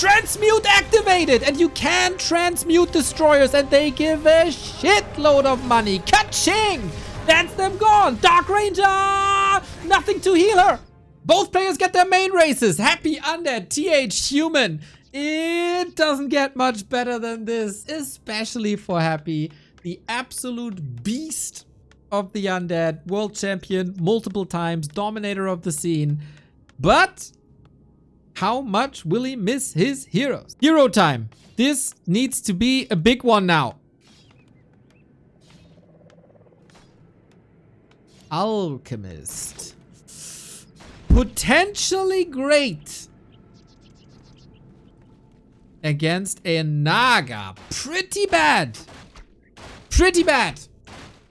Transmute activated! And you can transmute destroyers and they give a shitload of money. Ka-ching! That's them gone. Dark Ranger! Nothing to heal her. Both players get their main races. Happy Undead, TH000. It doesn't get much better than this, especially for Happy. The absolute beast of the Undead. World champion multiple times. Dominator of the scene. But how much will he miss his heroes? Hero time. This needs to be a big one now. Alchemist. Potentially great against a Naga. Pretty bad. Pretty bad.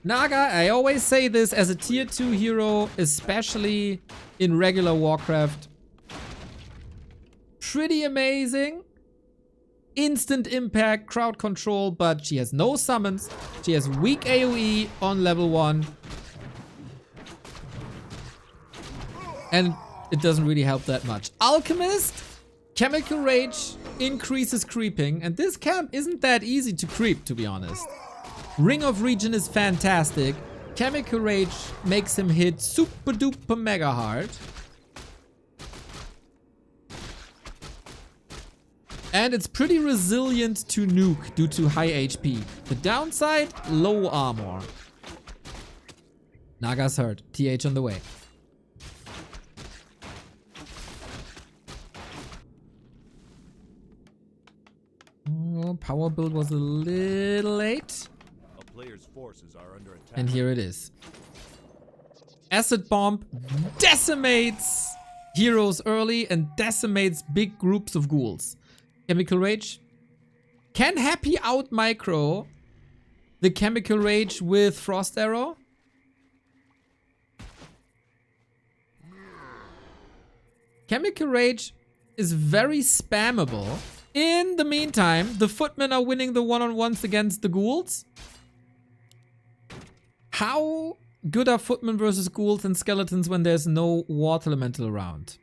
Naga, I always say this as a tier 2 hero, especially in regular Warcraft. Pretty amazing. Instant impact, crowd control, but she has no summons. She has weak AoE on level 1. And it doesn't really help that much. Alchemist, Chemical Rage increases creeping. And this camp isn't that easy to creep, to be honest. Ring of Regen is fantastic. Chemical Rage makes him hit super duper mega hard. And it's pretty resilient to nuke due to high HP. The downside, low armor. Naga's hurt. TH on the way. Oh, power build was a little late. A player's forces are under attack. And here it is. Acid Bomb decimates heroes early and decimates big groups of ghouls. Chemical Rage. Can Happy out micro the Chemical Rage with Frost Arrow? Chemical Rage is very spammable. In the meantime, the footmen are winning the one-on-ones against the ghouls. How good are footmen versus ghouls and skeletons when there's no water elemental around?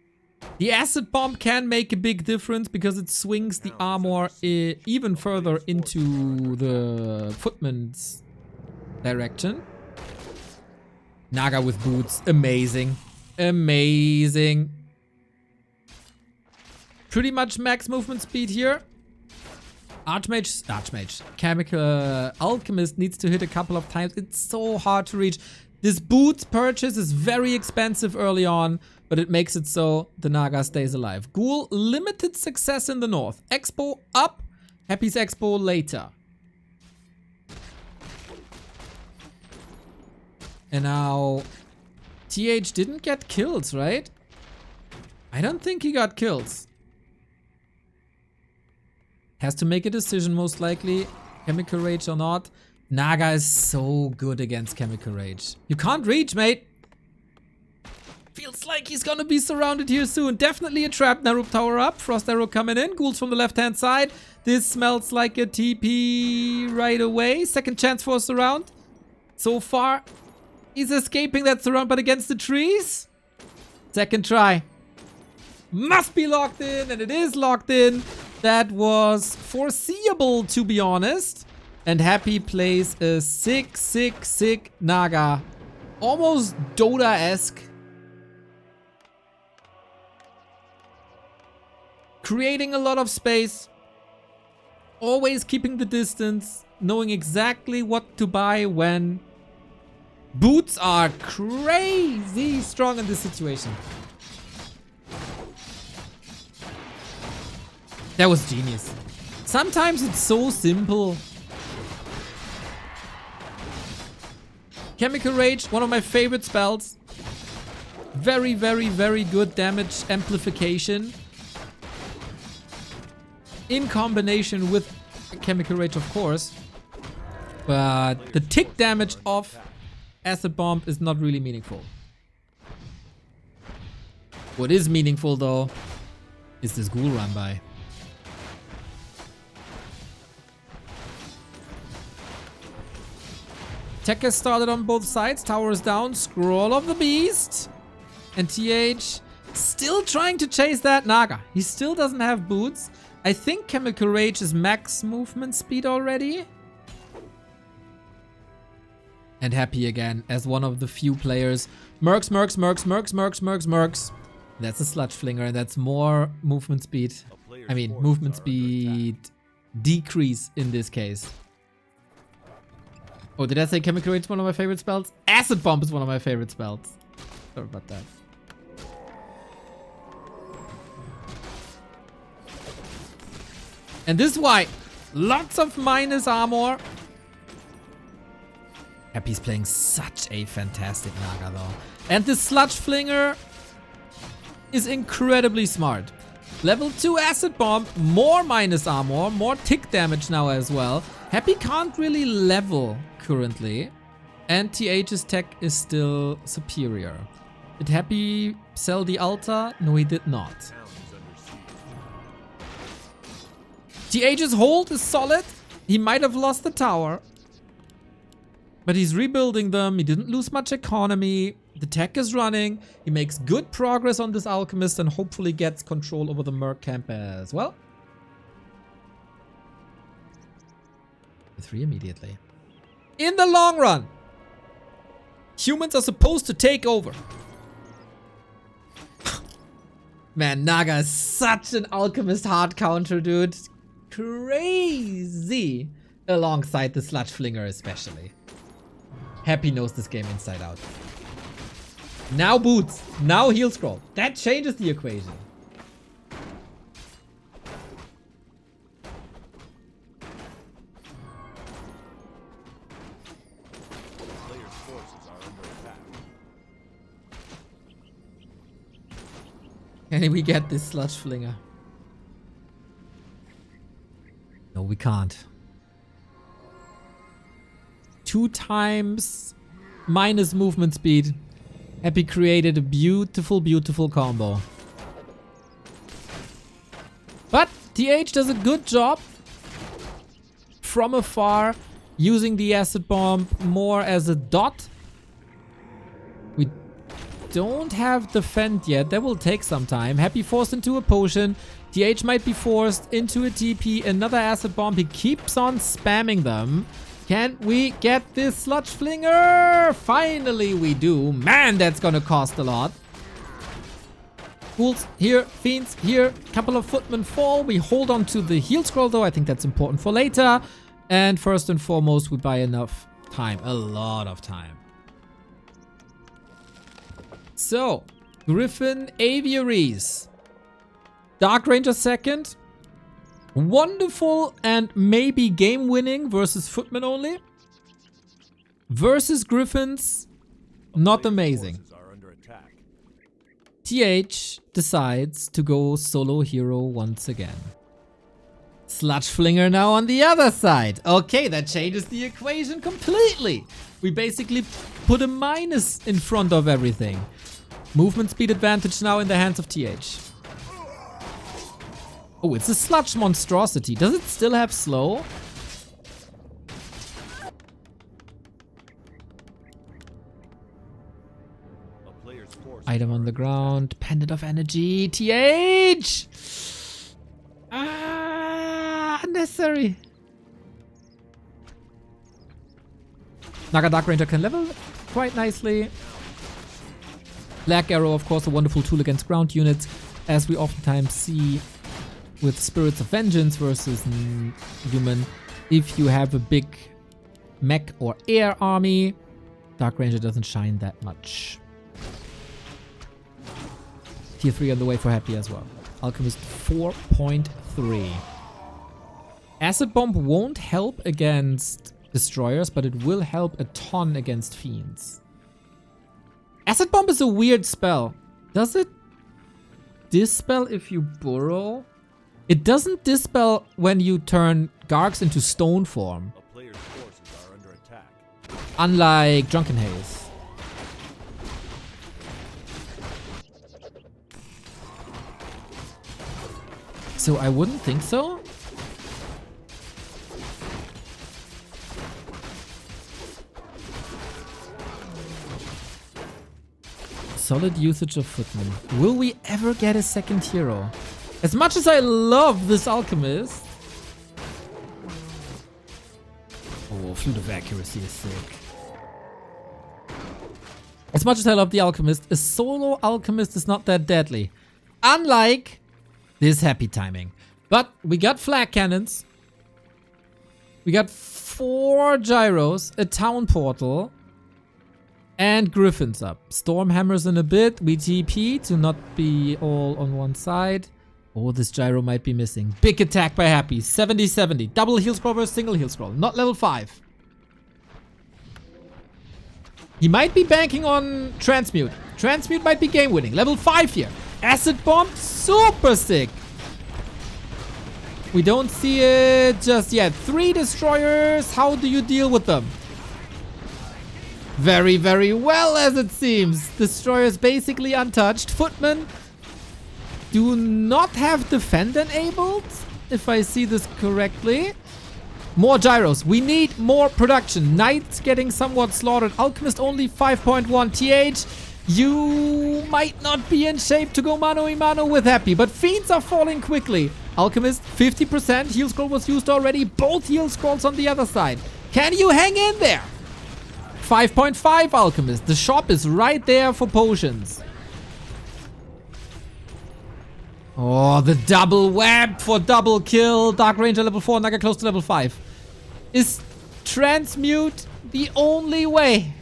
The acid bomb can make a big difference because it swings the armor even further into the footman's direction. Naga with boots, amazing. Amazing. Pretty much max movement speed here. Archmage. Chemical Alchemist needs to hit a couple of times. It's so hard to reach. This boots purchase is very expensive early on, but it makes it so the Naga stays alive. Ghoul, limited success in the north. Expo up, Happy's Expo later. And now TH didn't get kills, right? I don't think he got kills. Has to make a decision most likely. Chemical Rage or not. Naga is so good against Chemical Rage. You can't reach, mate. Feels like he's gonna be surrounded here soon. Definitely a trap. Narup tower up. Frost Arrow coming in. Ghouls from the left-hand side. This smells like a TP right away. Second chance for a surround. So far, he's escaping that surround, but against the trees. Second try. Must be locked in, and it is locked in. That was foreseeable, to be honest. And Happy plays a sick Naga. Almost Dota-esque. Creating a lot of space. Always keeping the distance. Knowing exactly what to buy when. Boots are crazy strong in this situation. That was genius. Sometimes it's so simple. Chemical Rage, one of my favorite spells. Very good damage amplification. In combination with Chemical Rage, of course. But the tick damage of Acid Bomb is not really meaningful. What is meaningful, though, is this ghoul run by. Tech has started on both sides. Tower is down. Scroll of the Beast. And TH still trying to chase that Naga. He still doesn't have boots. I think Chemical Rage is max movement speed already. And Happy again as one of the few players. Mercs. That's a Sludge Flinger, and that's more movement speed. I mean, movement speed decrease in this case. Oh, did I say Chemical Rage is one of my favorite spells? Acid Bomb is one of my favorite spells. Sorry about that. And this is why lots of minus armor. Happy's playing such a fantastic Naga though. And the Sludge Flinger is incredibly smart. Level 2 Acid Bomb, more minus armor, more tick damage now as well. Happy can't really level currently. And TH's tech is still superior. Did Happy sell the Altar? No, he did not. TH's hold is solid. He might have lost the tower. But he's rebuilding them. He didn't lose much economy. The tech is running. He makes good progress on this Alchemist and hopefully gets control over the Merc camp as well. 3 immediately. In the long run, humans are supposed to take over. Man, Naga is such an Alchemist hard counter, dude. Crazy. Alongside the Sludge Flinger especially. Happy knows this game inside out. Now boots. Now heal scroll. That changes the equation. Players' forces are under attack. Can we get this Sludge Flinger? No, we can't. 2 times minus movement speed. Happy created a beautiful, beautiful combo. But TH does a good job from afar, using the Acid Bomb more as a dot. We don't have Defend yet. That will take some time. Happy forced into a potion. TH might be forced into a TP. Another Acid Bomb. He keeps on spamming them. Can we get this Sludge Flinger? Finally we do. Man, that's gonna cost a lot. Fools here, Fiends here. Couple of Footmen fall. We hold on to the heal scroll though. I think that's important for later. And first and foremost, we buy enough time. A lot of time. So, Griffin Aviaries. Dark Ranger second. Wonderful and maybe game winning versus Footmen only. Versus Griffins, not amazing. TH decides to go solo hero once again. Sludge Flinger now on the other side. Okay, that changes the equation completely. We basically put a minus in front of everything. Movement speed advantage now in the hands of TH. Oh, it's a Sludge Monstrosity. Does it still have slow? Item on the ground. Pendant of Energy. TH! Ah, unnecessary. Naga Dark Ranger can level quite nicely. Black Arrow, of course, a wonderful tool against ground units, as we oftentimes see with Spirits of Vengeance versus human. If you have a big mech or air army, Dark Ranger doesn't shine that much. Tier 3 on the way for Happy as well. Alchemist 4.3. Acid Bomb won't help against Destroyers, but it will help a ton against Fiends. Acid Bomb is a weird spell. Does it dispel if you burrow? It doesn't dispel when you turn Gargs into stone form. A player's forces are under attack. Unlike Drunken Haze. So I wouldn't think so. Solid usage of Footman. Will we ever get a second hero? As much as I love this Alchemist... Oh, Flute of Accuracy is sick. As much as I love the Alchemist, a solo Alchemist is not that deadly. Unlike this Happy Timing. But we got Flag Cannons. We got 4 Gyros, a Town Portal, and Griffins up. Storm Hammers in a bit. We TP to not be all on one side. Oh, this Gyro might be missing. Big attack by Happy. 70-70. Double heal scroll versus single heal scroll. Not level 5. He might be banking on Transmute. Transmute might be game winning. Level 5 here. Acid Bomb. Super sick. We don't see it just yet. 3 destroyers. How do you deal with them? Very, very well, as it seems. Destroyers basically untouched. Footmen do not have defend enabled, if I see this correctly. More gyros. We need more production. Knight getting somewhat slaughtered. Alchemist only 5.1. TH, you might not be in shape to go mano a mano with Happy, but Fiends are falling quickly. Alchemist 50%. Heal scroll was used already. Both heal scrolls on the other side. Can you hang in there? 5.5 Alchemist. The shop is right there for potions. Oh, the double web for double kill. Dark Ranger level 4, Naga close to level 5. Is Transmute the only way?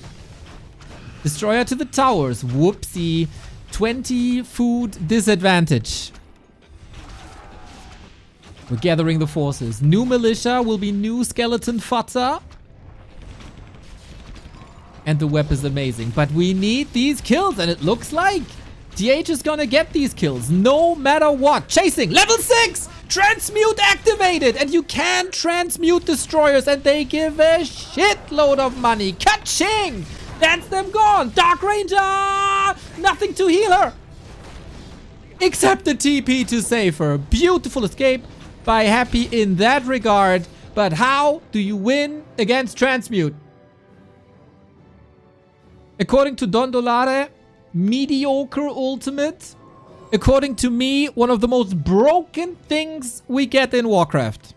Destroyer to the towers. Whoopsie. 20 food disadvantage. We're gathering the forces. New militia will be new skeleton fodder. And the web is amazing. But we need these kills, and it looks like TH is gonna get these kills no matter what. Chasing, level 6! Transmute activated! And you can transmute destroyers, and they give a shitload of money. Ka-ching! That's them gone! Dark Ranger! Nothing to heal her! Except the TP to save her. Beautiful escape by Happy in that regard. But how do you win against Transmute? According to Don Dolare, mediocre ultimate. According to me, one of the most broken things we get in Warcraft.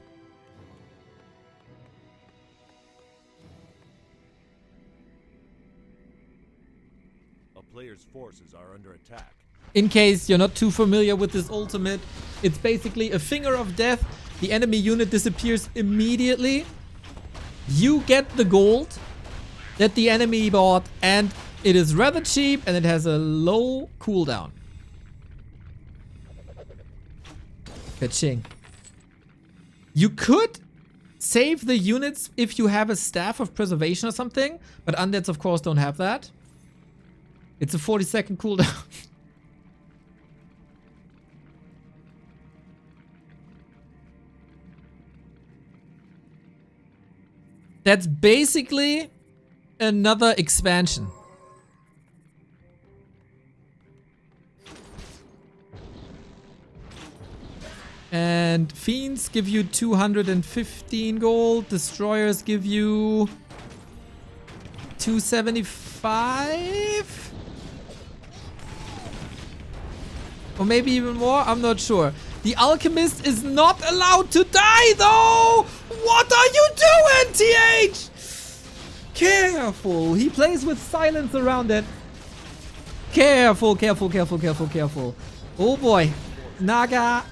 A player's forces are under attack. In case you're not too familiar with this ultimate, it's basically a finger of death. The enemy unit disappears immediately. You get the gold that the enemy bought, and it is rather cheap, and it has a low cooldown. Ka-ching. You could save the units if you have a staff of preservation or something, but undeads of course don't have that. It's a 40-second cooldown. That's basically another expansion. And Fiends give you 215 gold. Destroyers give you 275? Or maybe even more? I'm not sure. The Alchemist is not allowed to die, though! What are you doing, TH? Careful. He plays with silence around it. Careful, careful, careful, careful, careful. Oh boy. Naga,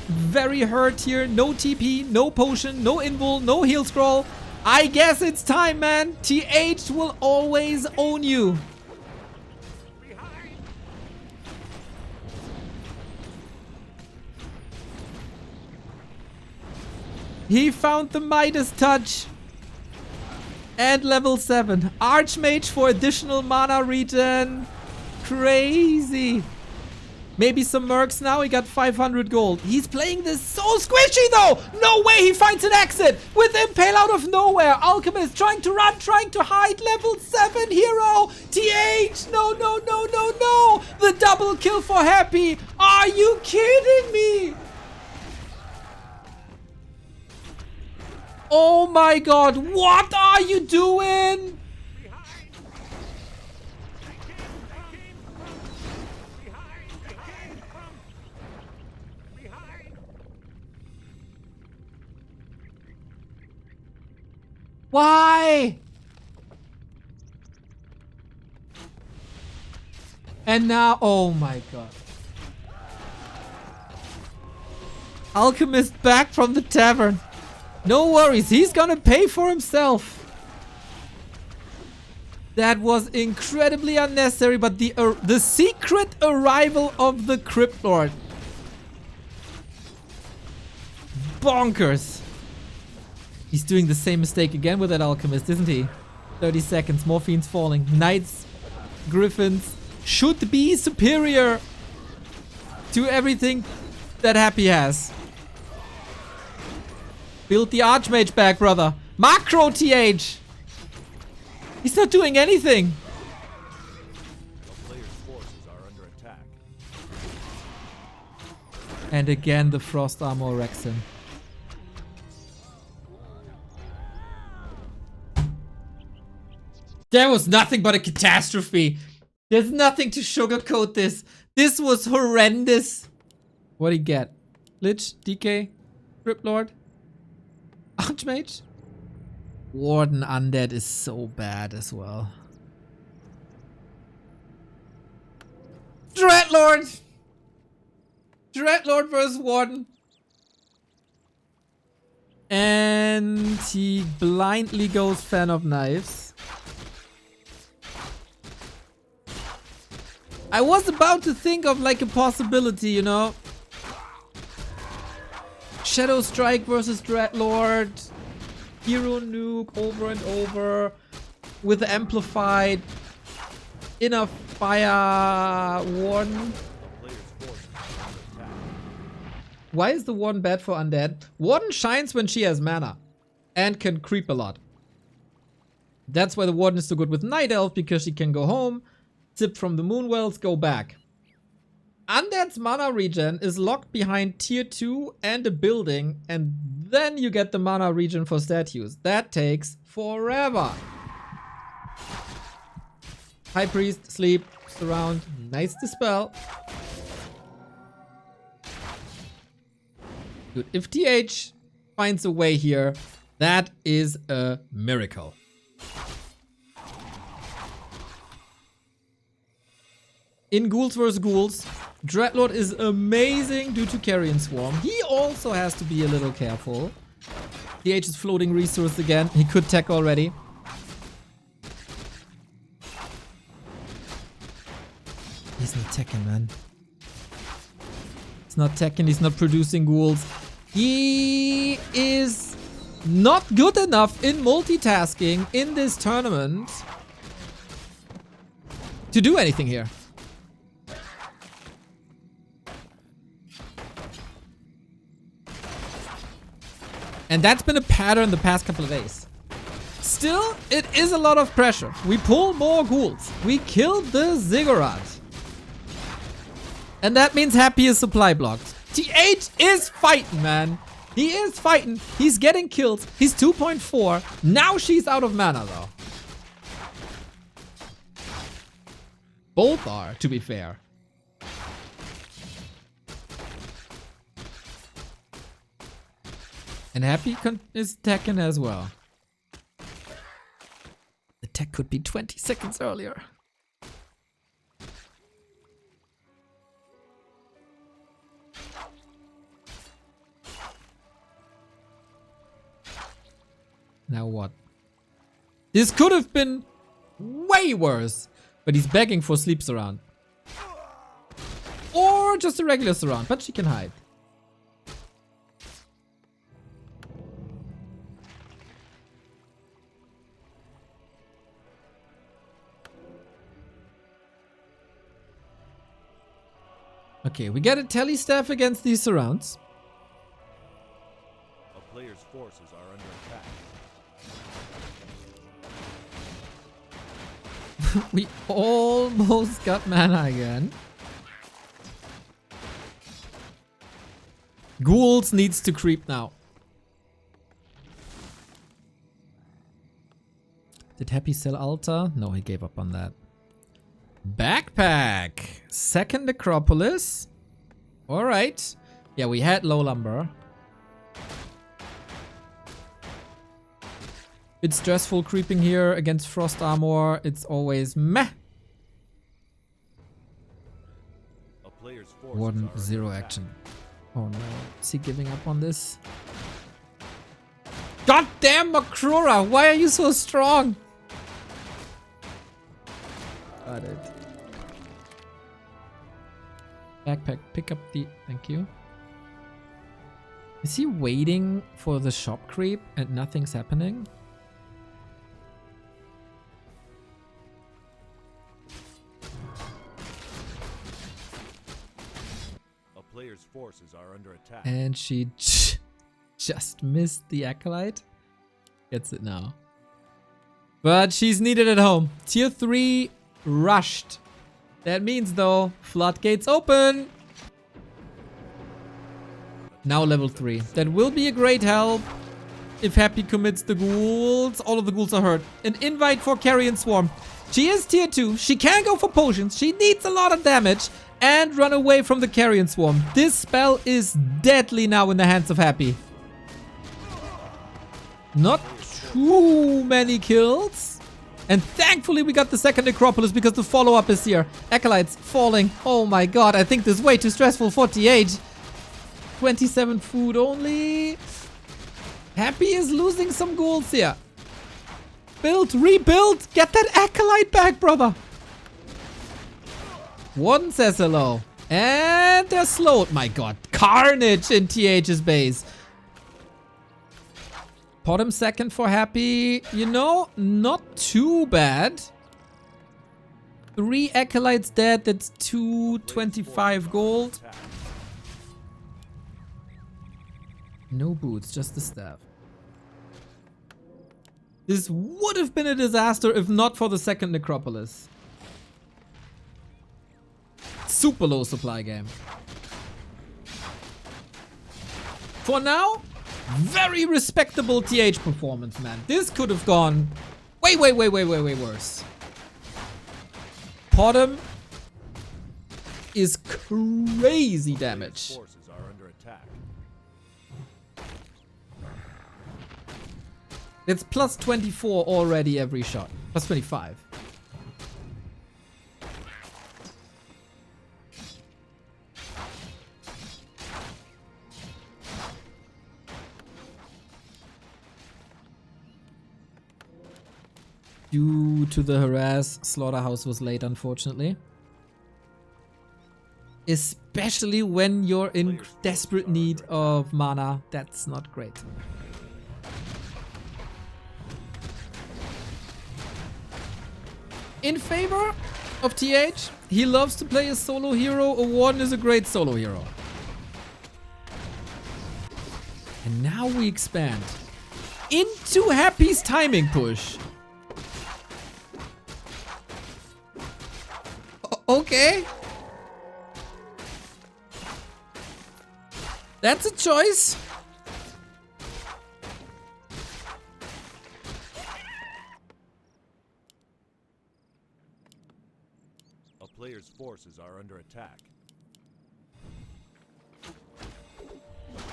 very hurt here. No TP, no potion, no invul, no heal scroll. I guess it's time, man. TH will always own you. He found the Midas touch. And level 7. Archmage for additional mana regen. Crazy. Maybe some mercs now. He got 500 gold. He's playing this so squishy though. No way he finds an exit. With Impale out of nowhere. Alchemist trying to run, trying to hide. Level 7 hero. TH. No, no, no, no, no. The double kill for Happy. Are you kidding me? Oh my god, what are you doing? Why? And now, oh my god. Alchemist back from the tavern. No worries, he's gonna pay for himself. That was incredibly unnecessary, but the secret arrival of the Crypt Lord. Bonkers. He's doing the same mistake again with that Alchemist, isn't he? 30 seconds, Morphine's falling. Knights, Griffins should be superior to everything that Happy has. Build the Archmage back, brother. Macro TH! He's not doing anything. The player's forces are under attack. And again, the Frost Armor wrecks him. There was nothing but a catastrophe. There's nothing to sugarcoat this. This was horrendous. What'd he get? Lich? DK? Crypt Lord? Archmage? Warden Undead is so bad as well. Dreadlord! Dreadlord versus Warden. And he blindly goes Fan of Knives. I was about to think of like a possibility, you know. Shadow Strike versus Dreadlord. Hero nuke over and over. With amplified. Inner fire Warden. Why is the Warden bad for undead? Warden shines when she has mana. And can creep a lot. That's why the Warden is so good with Night Elf, because she can go home, sip from the Moonwells, go back. Undead's mana regen is locked behind tier 2 and a building, and then you get the mana regen for statues. That takes forever. High Priest, sleep, surround, nice dispel. Dude, if TH finds a way here, that is a miracle. In Ghouls vs. Ghouls, Dreadlord is amazing due to Carrion Swarm. He also has to be a little careful. TH is floating resource again. He could tech already. He's not teching, man. He's not teching, he's not producing ghouls. He is not good enough in multitasking in this tournament to do anything here. And that's been a pattern the past couple of days. Still, it is a lot of pressure. We pull more ghouls. We killed the Ziggurat. And that means Happy is supply blocked. TH is fighting, man. He is fighting. He's getting kills. He's 2.4. Now she's out of mana, though. Both are, to be fair. And Happy is teching as well. The tech could be 20 seconds earlier. Now what? This could have been way worse. But he's begging for sleep surround. Or just a regular surround, but she can hide. Okay, we get a tele staff against these surrounds. A player's forces are under attack. We almost got mana again. Ghouls needs to creep now. Did Happy sell Alta? No, he gave up on that. Backpack. Second Acropolis. Alright. Yeah, we had low lumber. It's stressful creeping here against Frost Armor. It's always meh. A player's forces Warden, are under 0 attack. action. Oh no. Is he giving up on this? God damn, Makrura! Why are you so strong? Got it. Backpack, pick up the... Thank you. Is he waiting for the shop creep and nothing's happening? A player's forces are under attack. And she just missed the Acolyte. Gets it now. But she's needed at home. Tier 3 rushed. That means though, floodgates open. Now level 3. That will be a great help. If Happy commits the ghouls. All of the ghouls are hurt. An invite for Carrion Swarm. She is tier 2. She can go for potions. She needs a lot of damage. And run away from the Carrion Swarm. This spell is deadly now in the hands of Happy. Not too many kills. And thankfully we got the second Necropolis because the follow-up is here. Acolytes falling. Oh my god, I think this is way too stressful for TH. 27 food only. Happy is losing some ghouls here. Build, rebuild. Get that Acolyte back, brother. One says hello. And they're slowed. My god. Carnage in TH's base. Bottom second for Happy. You know, not too bad. 3 Acolytes dead. That's 225 gold. No boots, just the staff. This would have been a disaster if not for the second Necropolis. Super low supply game. For now, very respectable TH performance, man. This could have gone way worse. Bottom is crazy damage. Forces are under attack. It's plus 24 already every shot. Plus 25. Due to the harass, Slaughterhouse was late, unfortunately. Especially when you're in desperate need of mana. That's not great. In favor of TH, he loves to play a solo hero. A Warden is a great solo hero. And now we expand into Happy's timing push. Okay. That's a choice. A player's forces are under attack.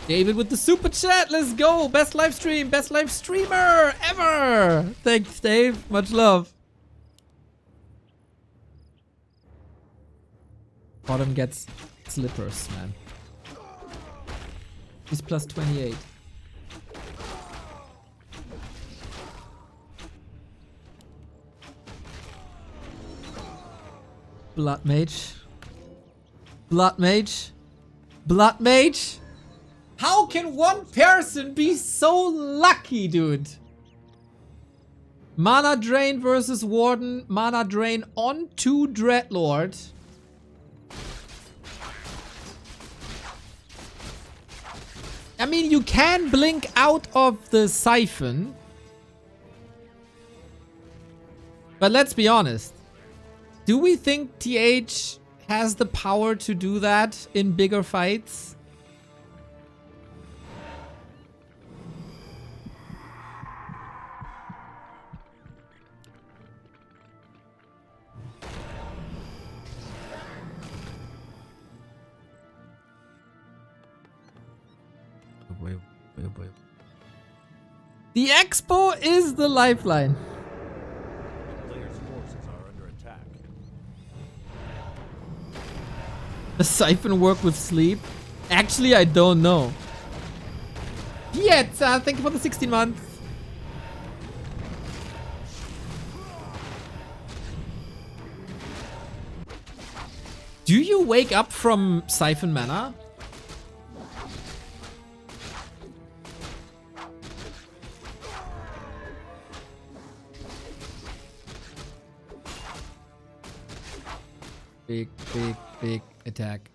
David with the super chat. Let's go. Best live stream. Best live streamer ever. Thanks, Dave. Much love. Bottom gets slippers, man. He's plus 28. Blood Mage. Blood Mage. Blood Mage. How can one person be so lucky, dude? Mana Drain versus Warden. Mana Drain onto Dreadlord. I mean, you can blink out of the siphon. But let's be honest. Do we think TH has the power to do that in bigger fights? The Expo is the lifeline. A player's forces are under attack. Does Siphon work with sleep? Actually, I don't know. Yet, thank you for the 16 months. Do you wake up from Siphon Mana? Big, big, big attack.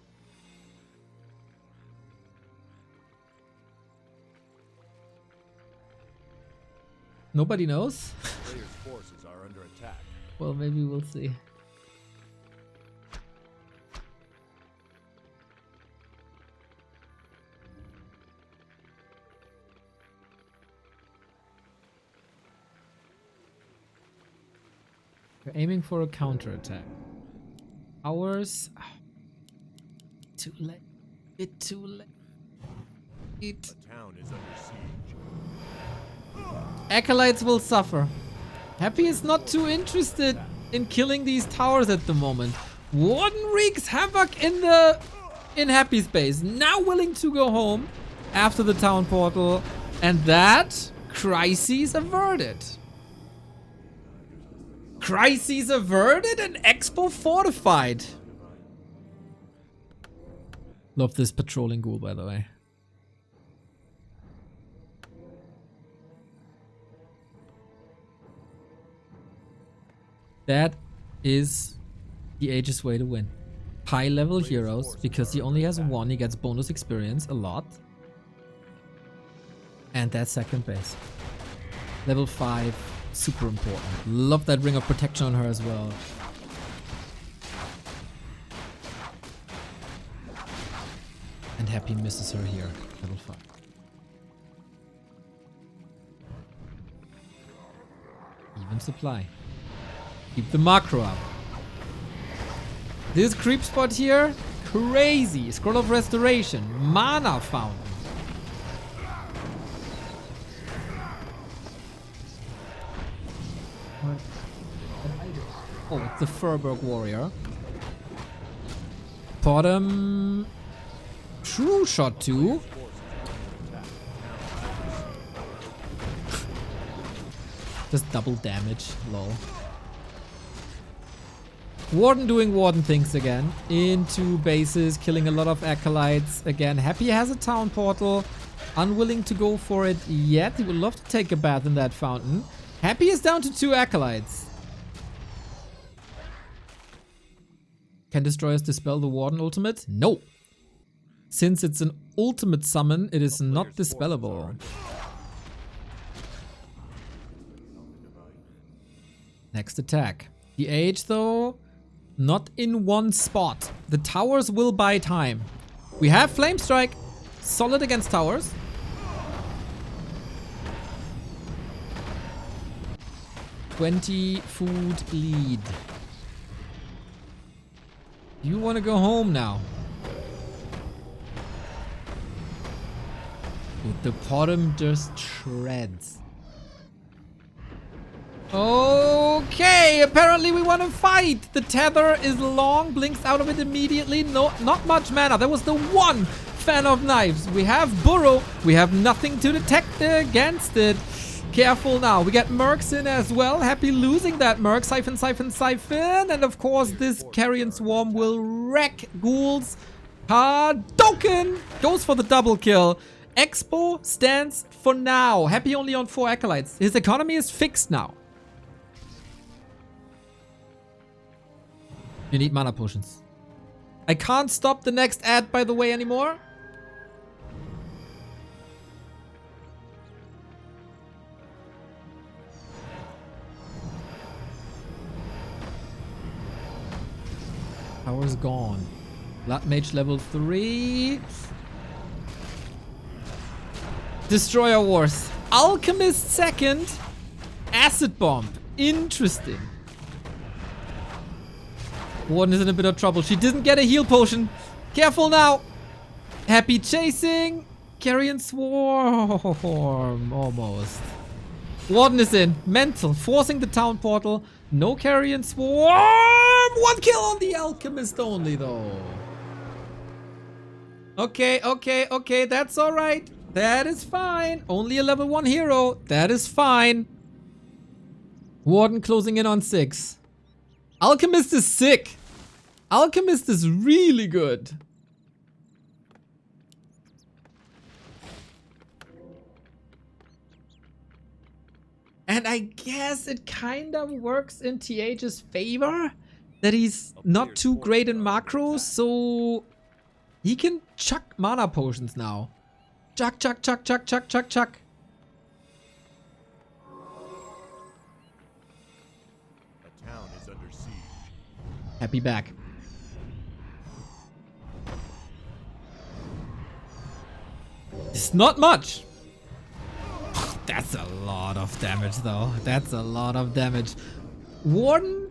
Nobody knows? Player's forces are under attack. Well, maybe we'll see. We're aiming for a counterattack. Ours. Oh, too late. Bit too late. The town is under siege. Acolytes will suffer. Happy is not too interested in killing these towers at the moment. Warden wreaks havoc in Happy's base. Now willing to go home after the town portal. And that crisis averted. Crises averted and Expo fortified. Love this patrolling ghoul, by the way. That is the Aegis way to win. High level heroes, because he only has one, he gets bonus experience a lot. And that's second base. Level 5, super important. Love that ring of protection on her as well. And Happy misses her here, level 5. Even supply. Keep the macro up. This creep spot here, crazy. Scroll of Restoration, Mana Fountain. Oh, it's the Furberg Warrior. Bottom. True Shot 2. Just double damage, lol. Warden doing Warden things again. Into bases, killing a lot of acolytes. Again, Happy has a town portal. Unwilling to go for it yet. He would love to take a bath in that fountain. Happy is down to 2 acolytes. Can Destroyers dispel the Warden ultimate? No. Since it's an ultimate summon, it is not dispellable. Next attack. The Age, though, not in one spot. The towers will buy time. We have Flame Strike. Solid against towers. $20 food lead. You want to go home now? Dude, the bottom just shreds. Okay, apparently we want to fight. The tether is long, blinks out of it immediately. No, not much mana. That was the one fan of knives. We have Burrow. We have nothing to detect against it. Careful now. We get Mercs in as well. Happy losing that Merc. Siphon, siphon, siphon. And of course, this Carrion Swarm will wreck ghouls. Hadouken goes for the double kill. Expo stands for now. Happy only on 4 acolytes. His economy is fixed now. You need mana potions. I can't stop the next ad, by the way, anymore. Power's gone. Blood Mage level 3. Destroyer Wars. Alchemist second. Acid Bomb. Interesting. Warden is in a bit of trouble. She didn't get a heal potion. Careful now. Happy chasing. Carrion Swarm. Almost. Warden is in. Mental. Forcing the town portal. No carrion swarm. 1 kill on the alchemist only though. Okay, okay, okay. That's alright. That is fine. Only a level 1 hero. That is fine. Warden closing in on 6. Alchemist is sick. Alchemist is really good. And I guess it kind of works in TH's favor that he's not too great in macros, so he can chuck mana potions now. Chuck, chuck, chuck, chuck, chuck, chuck, chuck. A town is under siege. Happy back. It's not much. That's a lot of damage though. That's a lot of damage. Warden,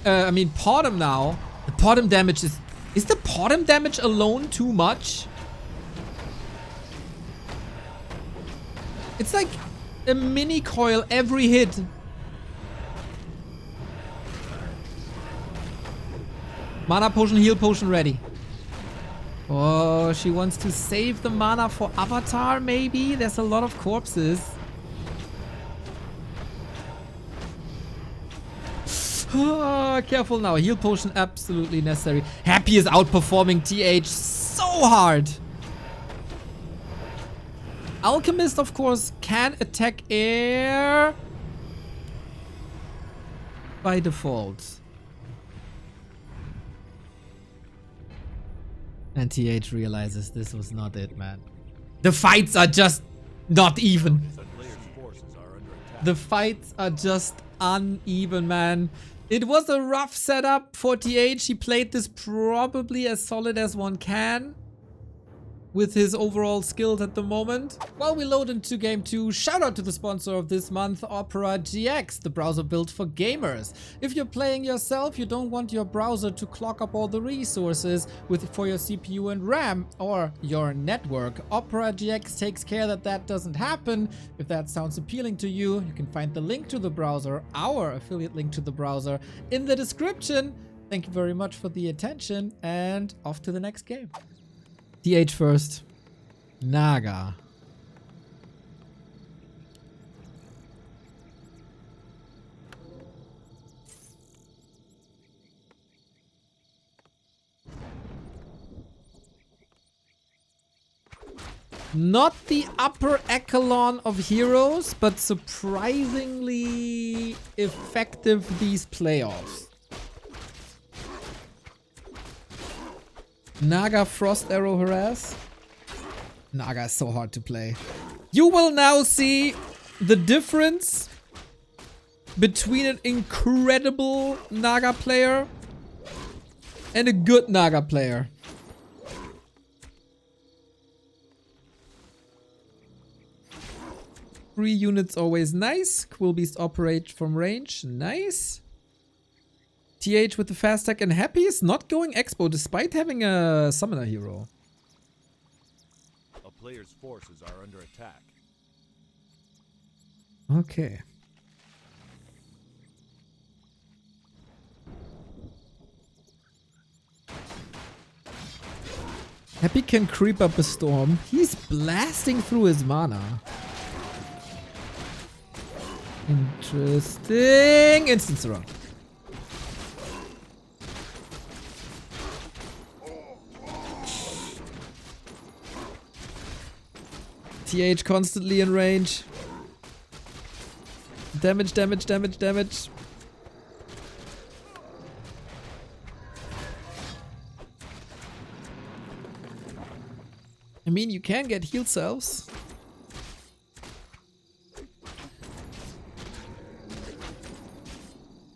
I mean Potom now. The Potom damage is the Potom damage alone too much? It's like a mini coil every hit. Mana potion, heal potion ready. Oh, she wants to save the mana for Avatar, maybe? There's a lot of corpses. Oh, careful now. Heal potion absolutely necessary. Happy is outperforming TH so hard. Alchemist, of course, can attack air by default. And TH realizes this was not it, man. The fights are just not even. The fights are just uneven, man. It was a rough setup for TH. He played this probably as solid as one can with his overall skills at the moment. While we load into game 2, shout out to the sponsor of this month, Opera GX, the browser built for gamers. If you're playing yourself, you don't want your browser to clog up all the resources for your CPU and RAM or your network. Opera GX takes care that that doesn't happen. If that sounds appealing to you, you can find the link to the browser, our affiliate link to the browser, in the description. Thank you very much for the attention and off to the next game. TH first. Naga. Not the upper echelon of heroes, but surprisingly effective these playoffs. Naga Frost Arrow Harass. Naga is so hard to play. You will now see the difference between an incredible Naga player and a good Naga player. Three units always nice. Quillbeast operate from range. Nice. TH with the fast tech and Happy is not going Expo despite having a summoner hero. A player's forces are under attack. Okay. Happy can creep up a storm. He's blasting through his mana. Interesting. Instant surround. TH constantly in range. Damage, damage, damage, damage. I mean, you can get heal cells.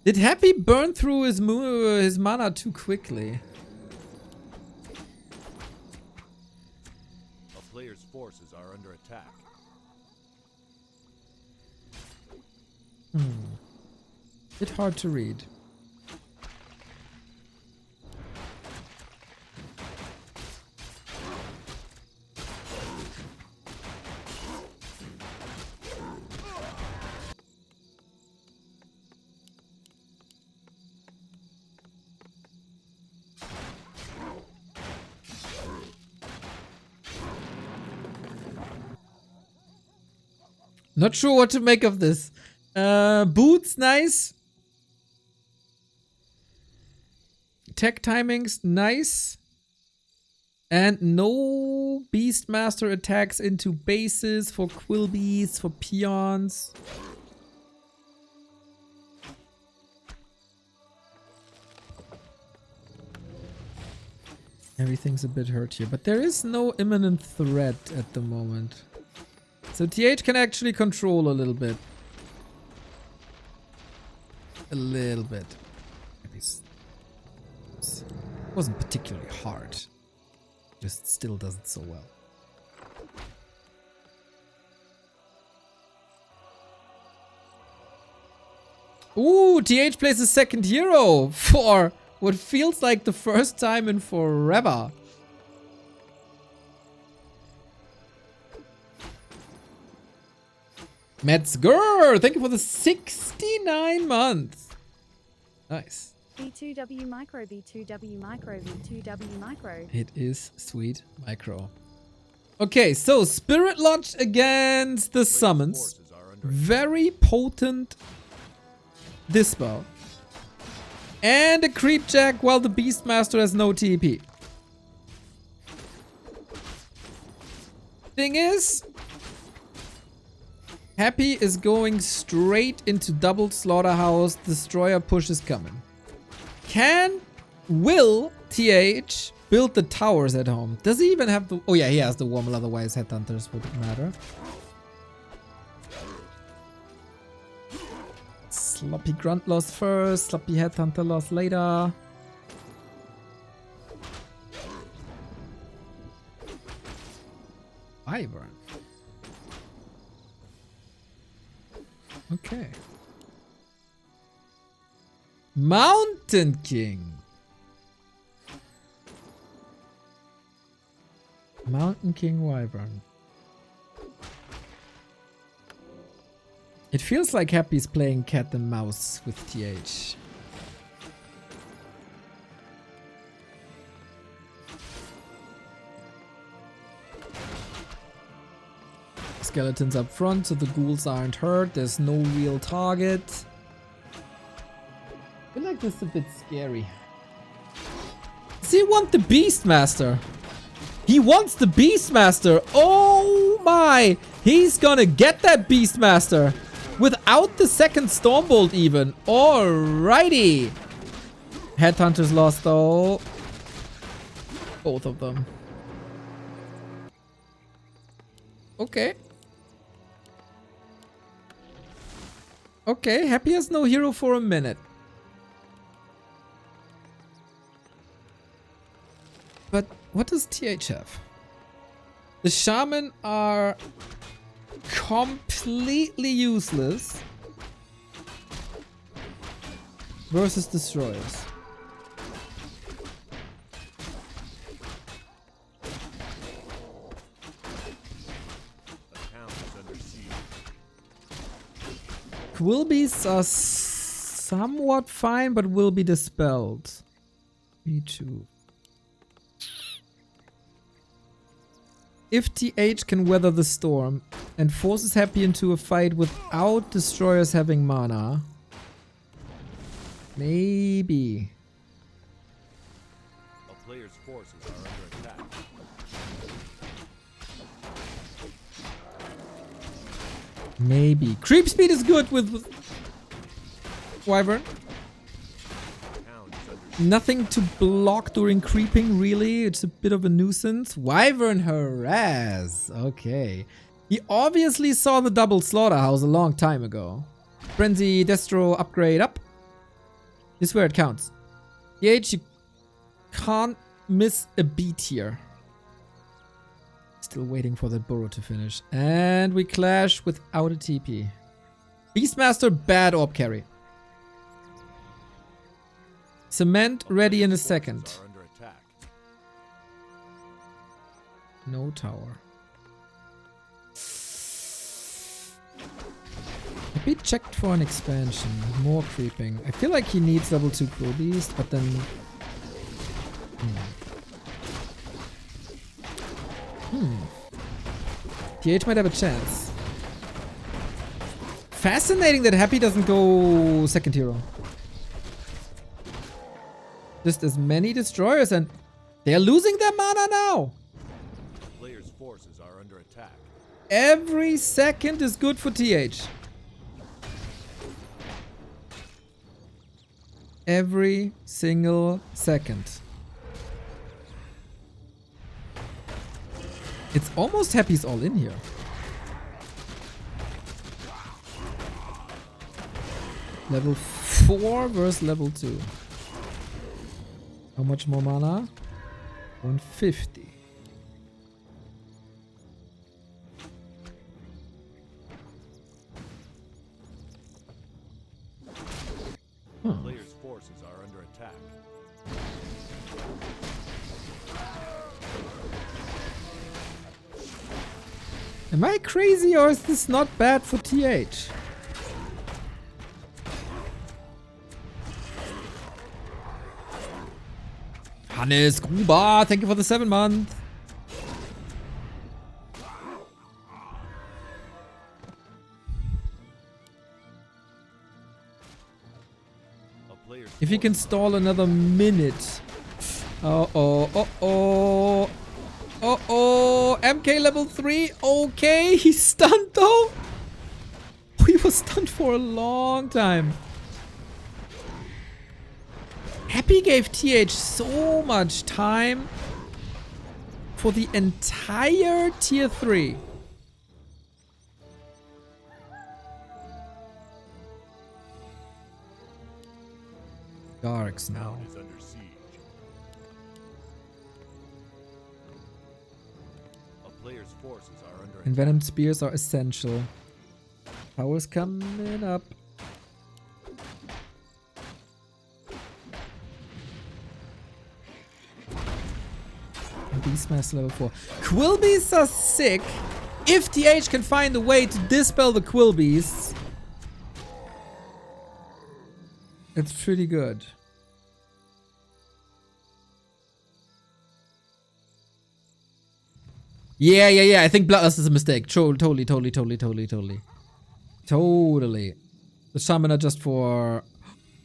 Did Happy burn through his mana too quickly? A player's forces are under attack. Bit hard to read. Not sure what to make of this. Boots, nice. Tech timings, nice. And no Beastmaster attacks into bases for Quilbies, for peons. Everything's a bit hurt here, but there is no imminent threat at the moment. So TH can actually control a little bit. A little bit. Maybe it wasn't particularly hard. Just still does it so well. Ooh, TH plays a second hero for what feels like the first time in forever. Metzger, thank you for the 69 months. Nice. B2W micro, B2W micro, B2W micro. It is sweet micro. Okay, so Spirit Lodge against the summons. Very potent Dispel. And a Creep Jack while the Beastmaster has no TP. Thing is, Happy is going straight into double Slaughterhouse. Destroyer push is coming. Will TH build the towers at home? Does he even have the... Oh yeah, he has the Wurmel, otherwise Headhunters wouldn't matter. Sloppy Grunt loss first, Sloppy Headhunter loss later. Wyvern. Okay. Mountain King. Mountain King Wyvern. It feels like Happy's playing cat and mouse with TH. Skeletons up front so the ghouls aren't hurt. There's no real target. I feel like this is a bit scary. Does he want the Beastmaster? He wants the Beastmaster. Oh my! He's gonna get that Beastmaster without the second Stormbolt even. Alrighty. Headhunters lost though. Both of them. Okay. Okay, Happy has no hero for a minute. But what does TH have? The Shaman are completely useless versus Destroyers. Quilbies are somewhat fine, but will be dispelled. Me too. If TH can weather the storm and forces Happy into a fight without Destroyers having mana, maybe. A player's forces are under attack. Maybe. Creep speed is good with Wyvern. Nothing to block during creeping, really. It's a bit of a nuisance. Wyvern harass. Okay. He obviously saw the double Slaughterhouse a long time ago. Frenzy, Destro, upgrade up. This is where it counts. TH, you can't miss a beat here. Still waiting for that burrow to finish. And we clash without a TP. Beastmaster, bad orb carry. Cement ready in a second. No tower. Maybe checked for an expansion. More creeping. I feel like he needs level 2 Crow Beast, but then... TH might have a chance. Fascinating that Happy doesn't go second hero. Just as many destroyers and they're losing their mana now. The player's forces are under attack. Every second is good for TH. Every single second. It's almost Happy's all in here. Level 4 versus level 2. How much more mana? 150. The player's forces are under attack. Am I crazy or is this not bad for TH? Hannes Gruber, thank you for the 7 month. If you can stall another minute. Uh-oh. MK level 3. Okay, he's stunned though. He was stunned for a long time. Happy gave TH so much time for the entire tier 3. Gargs now. Is under siege. A player's forces are under And Venom Spears are essential. Power's coming up. And Beastmaster level 4. Quillbeasts are sick. If TH can find a way to dispel the Quillbeasts, it's pretty good. Yeah. I think Bloodlust is a mistake. Totally. The Shamana just for...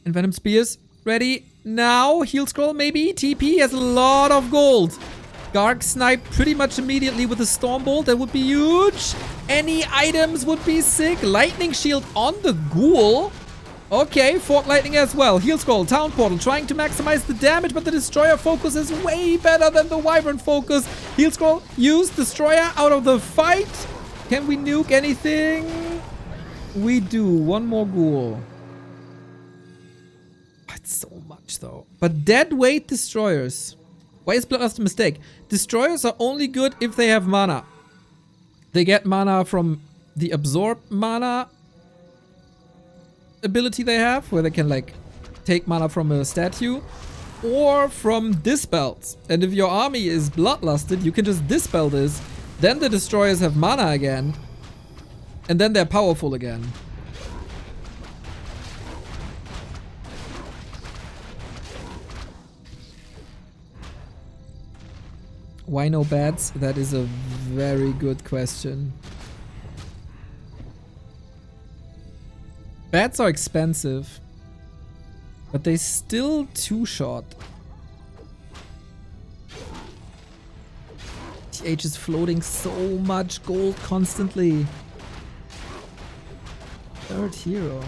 And Venom Spears. Ready? Now. Heal Scroll maybe. TP has a lot of gold. Garg Snipe pretty much immediately with a Storm Bolt. That would be huge. Any items would be sick. Lightning Shield on the Ghoul. Okay, Fort Lightning as well. Heal Scroll, Town Portal, trying to maximize the damage, but the Destroyer focus is way better than the Wyvern focus. Heal Scroll, use Destroyer out of the fight. Can we nuke anything? We do. One more Ghoul. It's so much though. But dead weight Destroyers. Why is Bloodlust a mistake? Destroyers are only good if they have mana. They get mana from the Absorb mana ability they have, where they can like take mana from a statue, or from dispels. And if your army is bloodlusted, you can just dispel this, then the destroyers have mana again, and then they're powerful again. Why no bats? That is a very good question. Bats are expensive, but they still two-shot. TH is floating so much gold constantly. Third hero.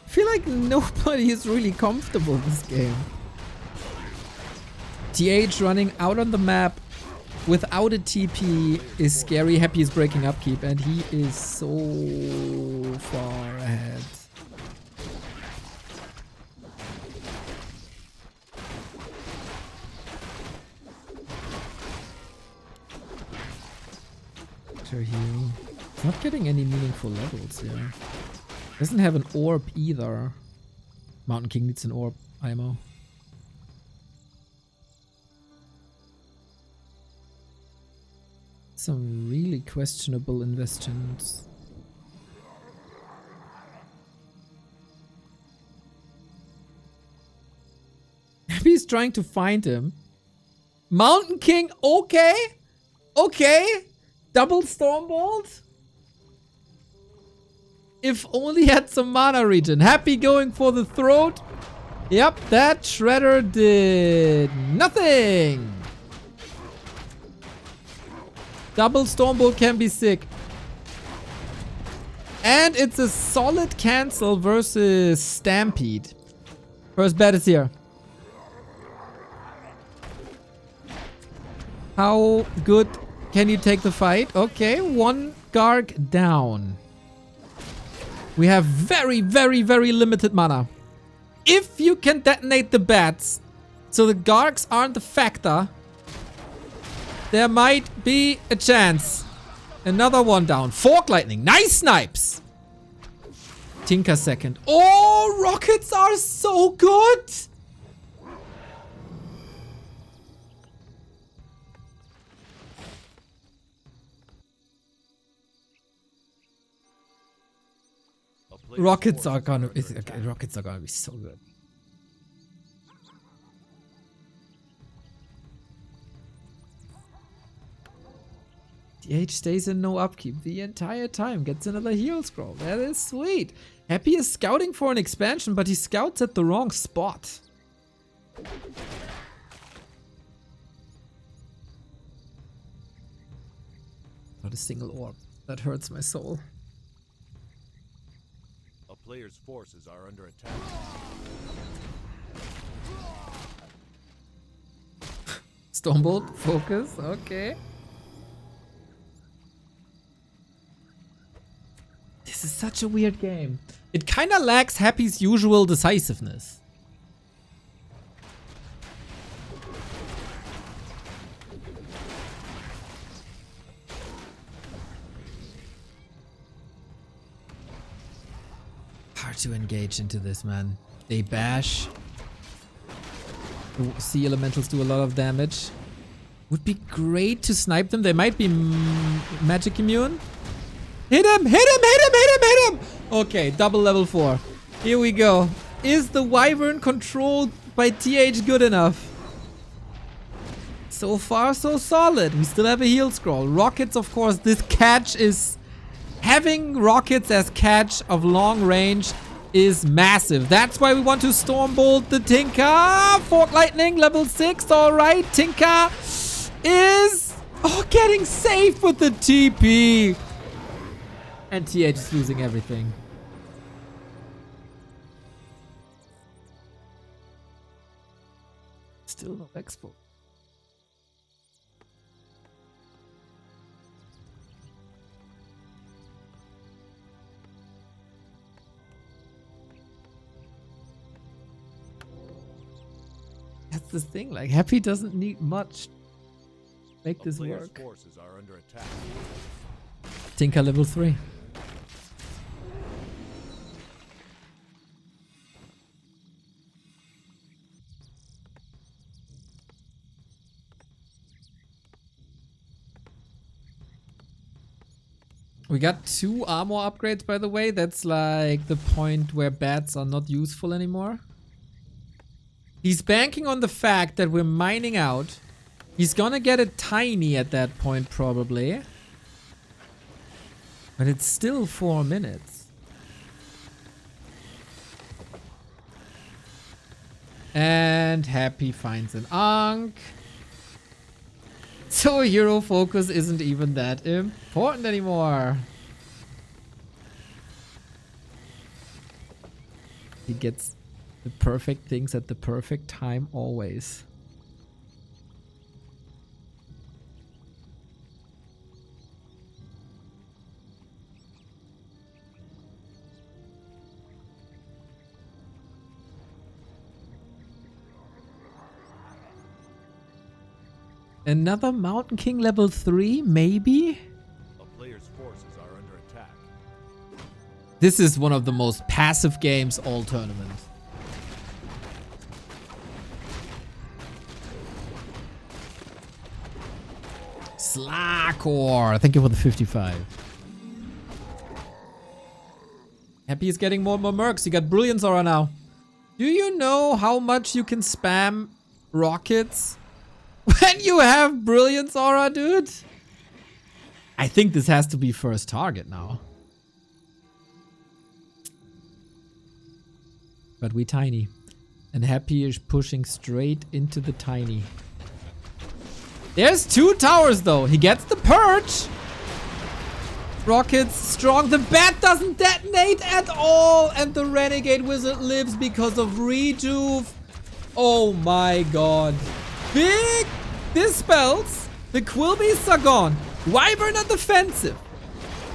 I feel like nobody is really comfortable this game. TH running out on the map without a TP is scary. Happy is breaking upkeep and he is so far ahead. Hero. Not getting any meaningful levels here. Doesn't have an orb either. Mountain King needs an orb, IMO. Some really questionable investments. Happy's trying to find him. Mountain King, okay. Okay. Double Stormbolt. If only had some mana regen. Happy going for the throat. Yep, that Shredder did nothing. Double Stormbolt can be sick. And it's a solid cancel versus Stampede. First bet is here. How good can you take the fight? Okay, one Garg down. We have very, very, very limited mana. If you can detonate the bats, so the Gargs aren't a factor, there might be a chance. Another one down. Fork Lightning. Nice snipes. Tinker second. Oh, rockets are so good. Rockets are gonna be so good. TH stays in no upkeep the entire time. Gets another heal scroll. That is sweet. Happy is scouting for an expansion, but he scouts at the wrong spot. Not a single orb. That hurts my soul. A player's forces are under attack. Stormbolt, focus, okay. This is such a weird game. It kinda lacks Happy's usual decisiveness. Hard to engage into this, man. They bash. The sea elementals do a lot of damage. Would be great to snipe them. They might be magic immune. Hit him! Hit him! Hit him! Hit him! Hit him! Okay, double level 4. Here we go. Is the Wyvern controlled by TH good enough? So far, so solid. We still have a heal scroll. Rockets, of course. This catch is... Having rockets as catch of long range is massive. That's why we want to Stormbolt the Tinker. Fork Lightning, level 6. Alright, Tinker is... Oh, getting safe with the TP. And TH is losing everything. Still no expo. That's the thing, like Happy doesn't need much to make this work. Forces are under attack. Tinker level 3. We got 2 armor upgrades, by the way. That's like the point where bats are not useful anymore. He's banking on the fact that we're mining out. He's gonna get a tiny at that point, probably. But it's still 4 minutes. And Happy finds an Ankh. So hero focus isn't even that important anymore. He gets the perfect things at the perfect time always. Another Mountain King level 3, maybe? A player's forces are under attack. This is one of the most passive games all tournament. Slakor, thank you for the 55. Happy is getting more and more mercs. You got Brilliance Aura now. Do you know how much you can spam rockets when you have Brilliance Aura, dude? I think this has to be first target now. But we tiny. And Happy is pushing straight into the tiny. There's 2 towers though. He gets the perch. Rockets strong. The bat doesn't detonate at all. And the Renegade Wizard lives because of rejuve. Oh my god. Big dispels. The Quill Beasts are gone. Wyvern on defensive.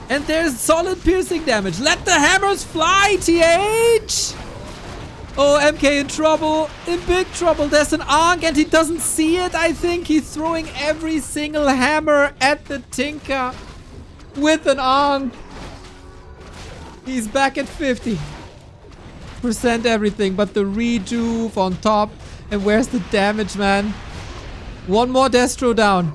And there's solid piercing damage. Let the hammers fly, TH! Oh, MK in trouble. In big trouble. There's an Ankh and he doesn't see it, I think. He's throwing every single hammer at the Tinker with an Ankh. He's back at 50% everything, but the rejuve on top. And where's the damage, man? One more Destro down.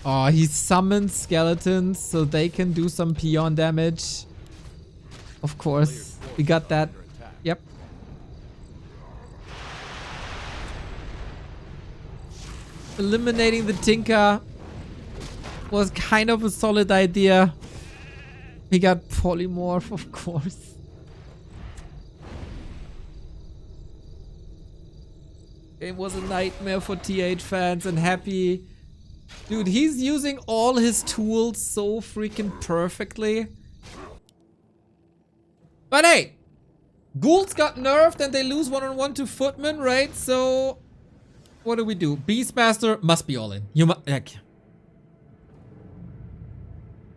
Oh, he summons skeletons so they can do some peon damage. Of course, we got that. Yep. Eliminating the Tinker was kind of a solid idea. We got Polymorph, of course. It was a nightmare for TH fans and Happy. Dude, he's using all his tools so freaking perfectly. But hey, Ghouls got nerfed and they lose 1-on-1 to Footman, right? So, what do we do? Beastmaster must be all in. You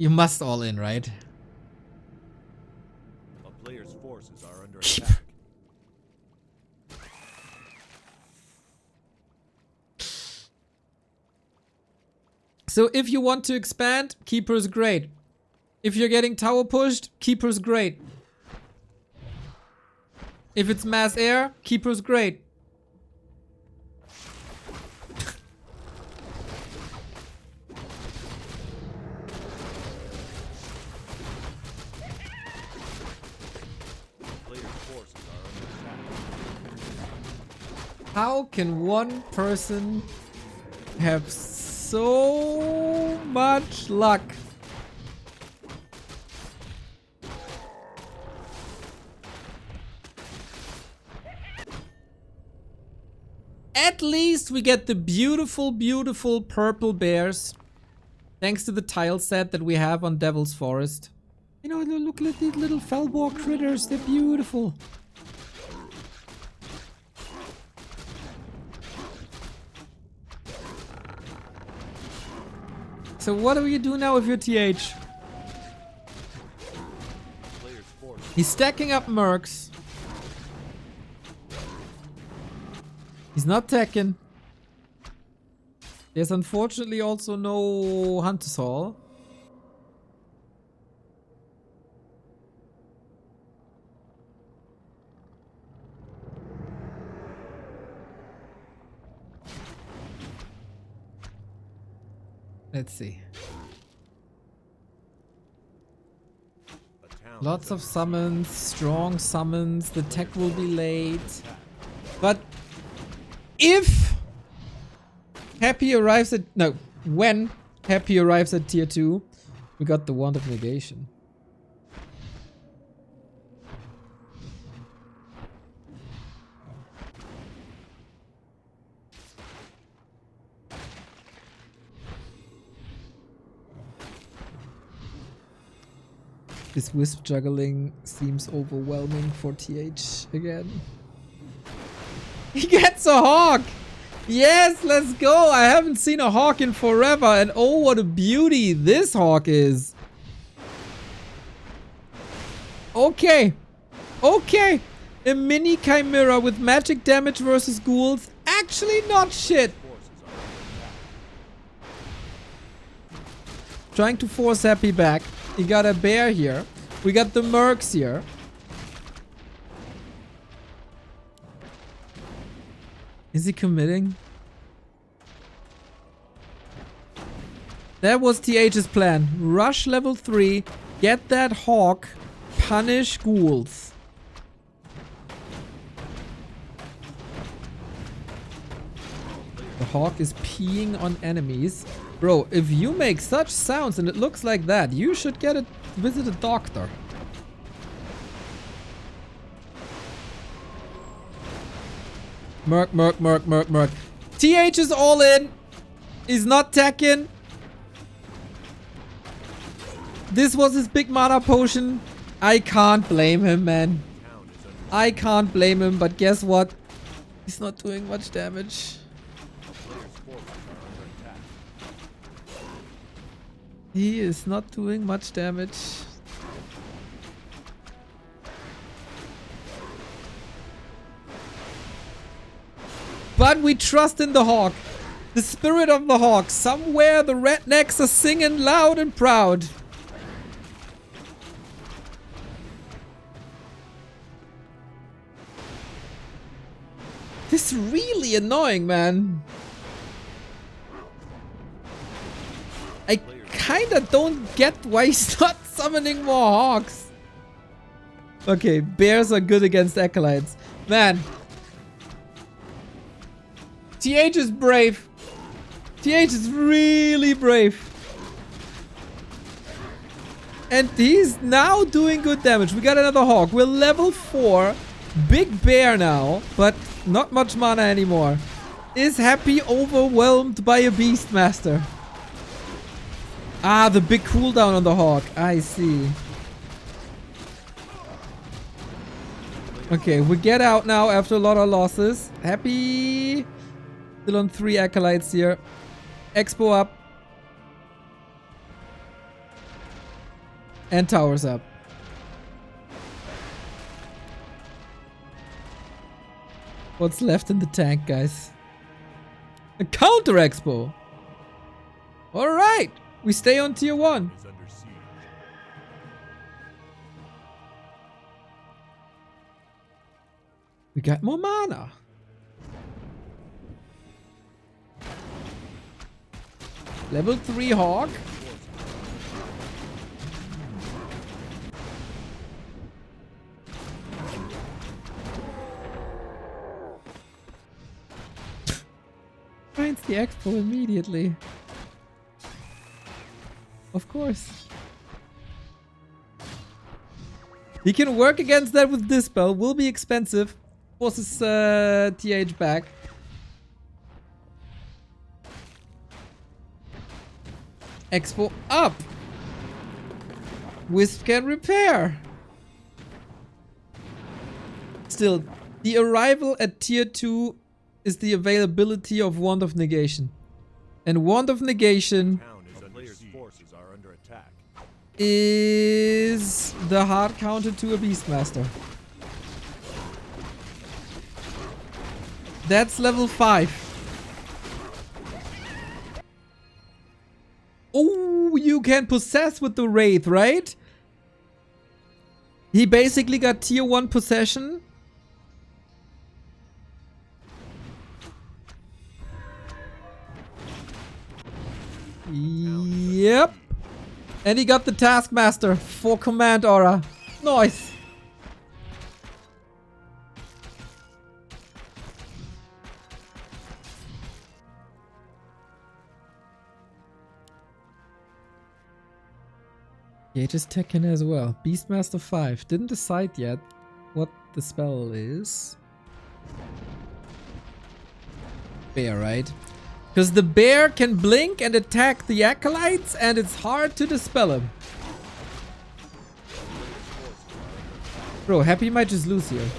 must all in, right? A player's forces are under attack. So if you want to expand, Keeper's great. If you're getting tower pushed, Keeper's great. If it's mass air, Keeper's great. How can one person have so much luck? At least we get the beautiful, beautiful purple bears. Thanks to the tile set that we have on Devil's Forest. You know, look at these little Felboar critters. They're beautiful. So what do you do now with your TH? He's stacking up mercs. He's not teching. There's unfortunately also no Hunter's Hall. Let's see. Lots of summons, strong summons. The tech will be late. But if Happy arrives at... No, when Happy arrives at tier 2, we got the Wand of Negation. This wisp juggling seems overwhelming for TH again. He gets a hawk! Yes, let's go! I haven't seen a hawk in forever, and oh, what a beauty this hawk is! Okay. Okay. A mini chimera with magic damage versus ghouls. Actually not shit. Trying to force Happy back. You got a bear here. We got the mercs here. Is he committing? That was TH's plan. Rush level 3, get that hawk, punish ghouls. The hawk is peeing on enemies. Bro, if you make such sounds and it looks like that, you should visit a doctor. Merc, merc, merc, merc, merc. TH is all in. He's not teching. This was his big mana potion. I can't blame him, man. I can't blame him, but guess what? He's not doing much damage. He is not doing much damage. But we trust in the hawk. The spirit of the hawk. Somewhere the rednecks are singing loud and proud. This is really annoying, man. I kinda don't get why he's not summoning more hawks. Okay, bears are good against acolytes. Man. TH is brave. TH is really brave. And he's now doing good damage. We got another hawk. We're level 4. Big bear now, but not much mana anymore. Is happy overwhelmed by a beastmaster. Ah, the big cooldown on the hawk. I see. Okay, we get out now after a lot of losses. Happy. Still on 3 acolytes here. Expo up. And towers up. What's left in the tank, guys? A counter expo. Alright. We stay on tier 1. We got more mana. Level 3 hawk. Finds the expo immediately. Of course. He can work against that with Dispel. Will be expensive. Forces TH back. Expo up. Wisp can repair. Still, the arrival at tier 2 is the availability of Wand of Negation. And Wand of Negation is the hard counter to a Beastmaster. That's level 5. Oh, you can possess with the Wraith, right? He basically got tier 1 possession. Yep. And he got the Taskmaster for Command Aura. Nice. Yeah, just Tekken as well. Beastmaster 5. Didn't decide yet what the spell is. Bear, right? Because the bear can blink and attack the acolytes, and it's hard to dispel him. Bro, Happy might just lose here.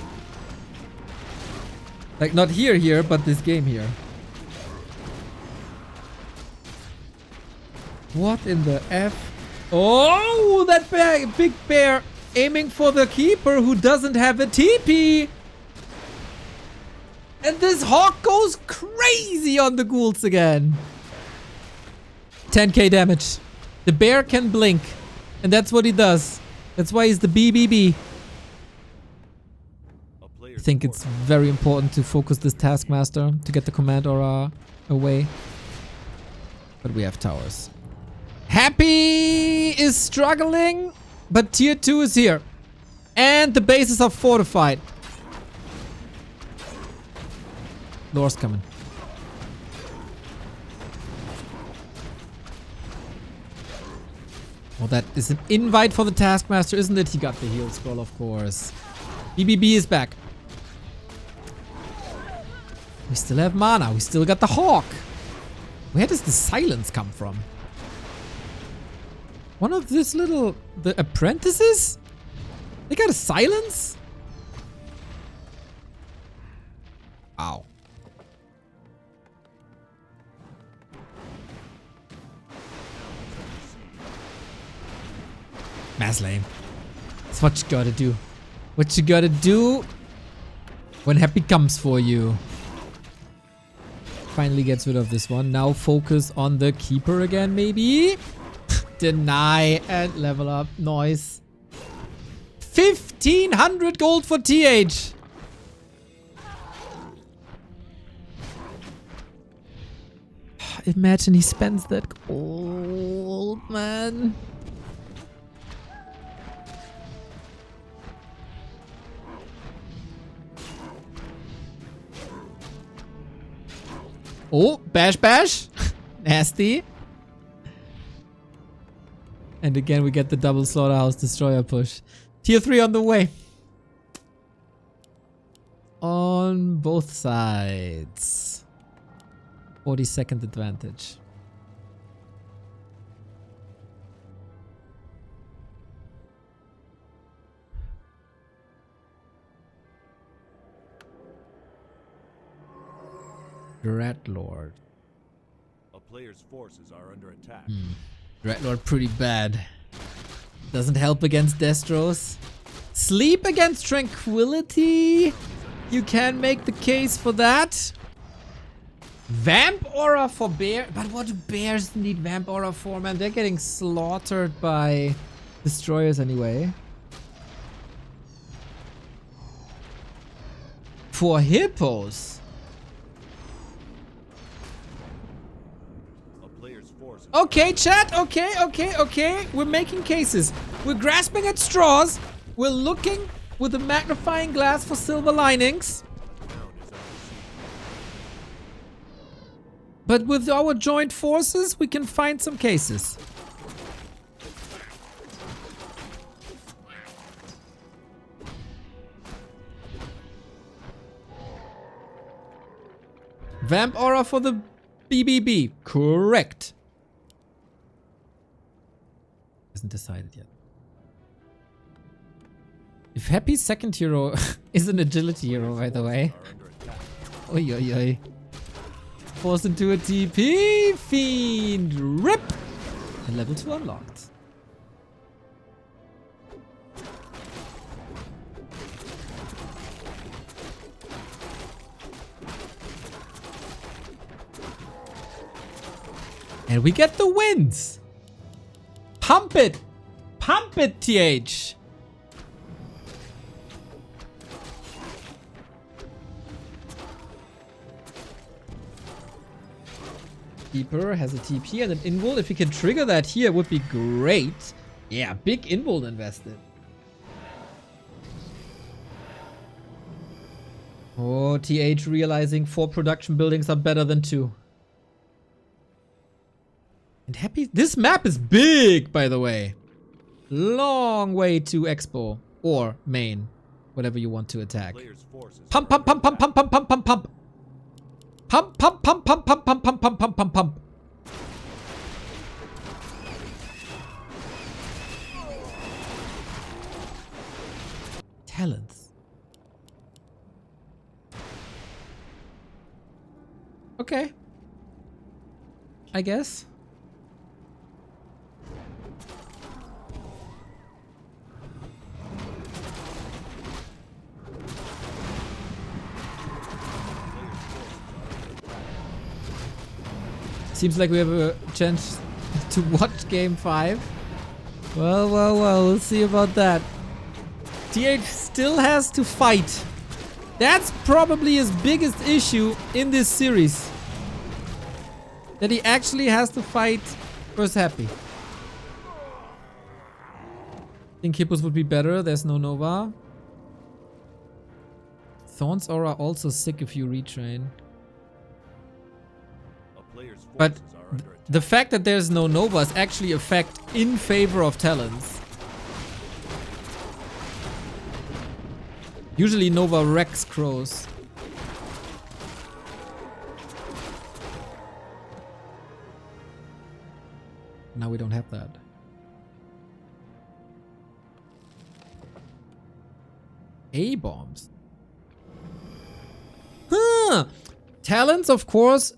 Like, not here, but this game here. What in the F? Oh, that big bear aiming for the keeper who doesn't have a TP. And this hawk goes crazy on the ghouls again. 10k damage. The bear can blink. And that's what he does. That's why he's the BBB. I think it's very important to focus this Taskmaster to get the Command Aura away. But we have towers. Happy is struggling, but tier 2 is here. And the bases are fortified. Lore's coming. Oh, that is an invite for the Taskmaster, isn't it? He got the heal scroll, of course. BBB is back. We still have mana. We still got the Hawk. Where does the silence come from? One of this little... The apprentices? They got a silence? Ow. Mass lane. That's what you gotta do. What you gotta do when Happy comes for you. Finally gets rid of this one. Now focus on the Keeper again, maybe? Deny and level up. Nice. 1,500 gold for TH. Imagine he spends that gold, man. Oh, bash bash. Nasty. And again, we get the double Slaughterhouse Destroyer push. Tier 3 on the way. On both sides. 40-second advantage. Dreadlord. A player's forces are under attack. Dreadlord pretty bad. Doesn't help against Destros. Sleep against Tranquility. You can make the case for that. Vamp Aura for bear. But what do bears need Vamp Aura for, man? They're getting slaughtered by destroyers anyway. For hippos. Okay, chat. Okay. We're making cases. We're grasping at straws. We're looking with a magnifying glass for silver linings. But with our joint forces, we can find some cases. Vamp Aura for the BBB. Correct. Isn't decided yet. If Happy's second hero is an agility hero, by the way. Oi. Forced into a TP. Fiend. Rip. And level 2 unlocked. And we get the wins. Pump it! Pump it, TH! Keeper has a TP and an invul. If we can trigger that here, it would be great. Yeah, big invul invested. Oh, TH realizing 4 production buildings are better than 2. And Happy, this map is big, by the way. Long way to Expo or main, whatever you want to attack. Pump. Talents. Okay. I guess. Seems like we have a chance to watch game 5. Well, we'll see about that. TH still has to fight. That's probably his biggest issue in this series. That he actually has to fight versus Happy. Think Hippos would be better. There's no Nova. Thorn's Aura also sick if you retrain. A player's But forces are under attack. the fact that there's no Novas actually affect in favor of Talons. Usually Nova wrecks crows. Now we don't have that. A-bombs. Huh. Talons, of course,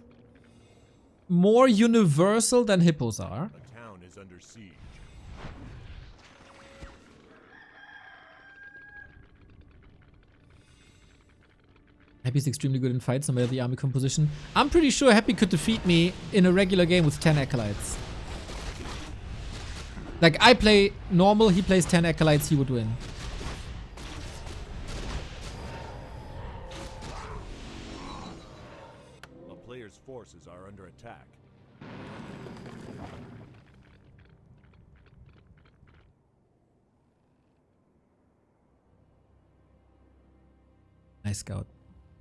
more universal than hippos are. A town is under siege. Happy's extremely good in fights, no matter the army composition. I'm pretty sure Happy could defeat me in a regular game with 10 acolytes. Like, I play normal, he plays 10 acolytes, he would win. A player's forces are under attack. Nice scout.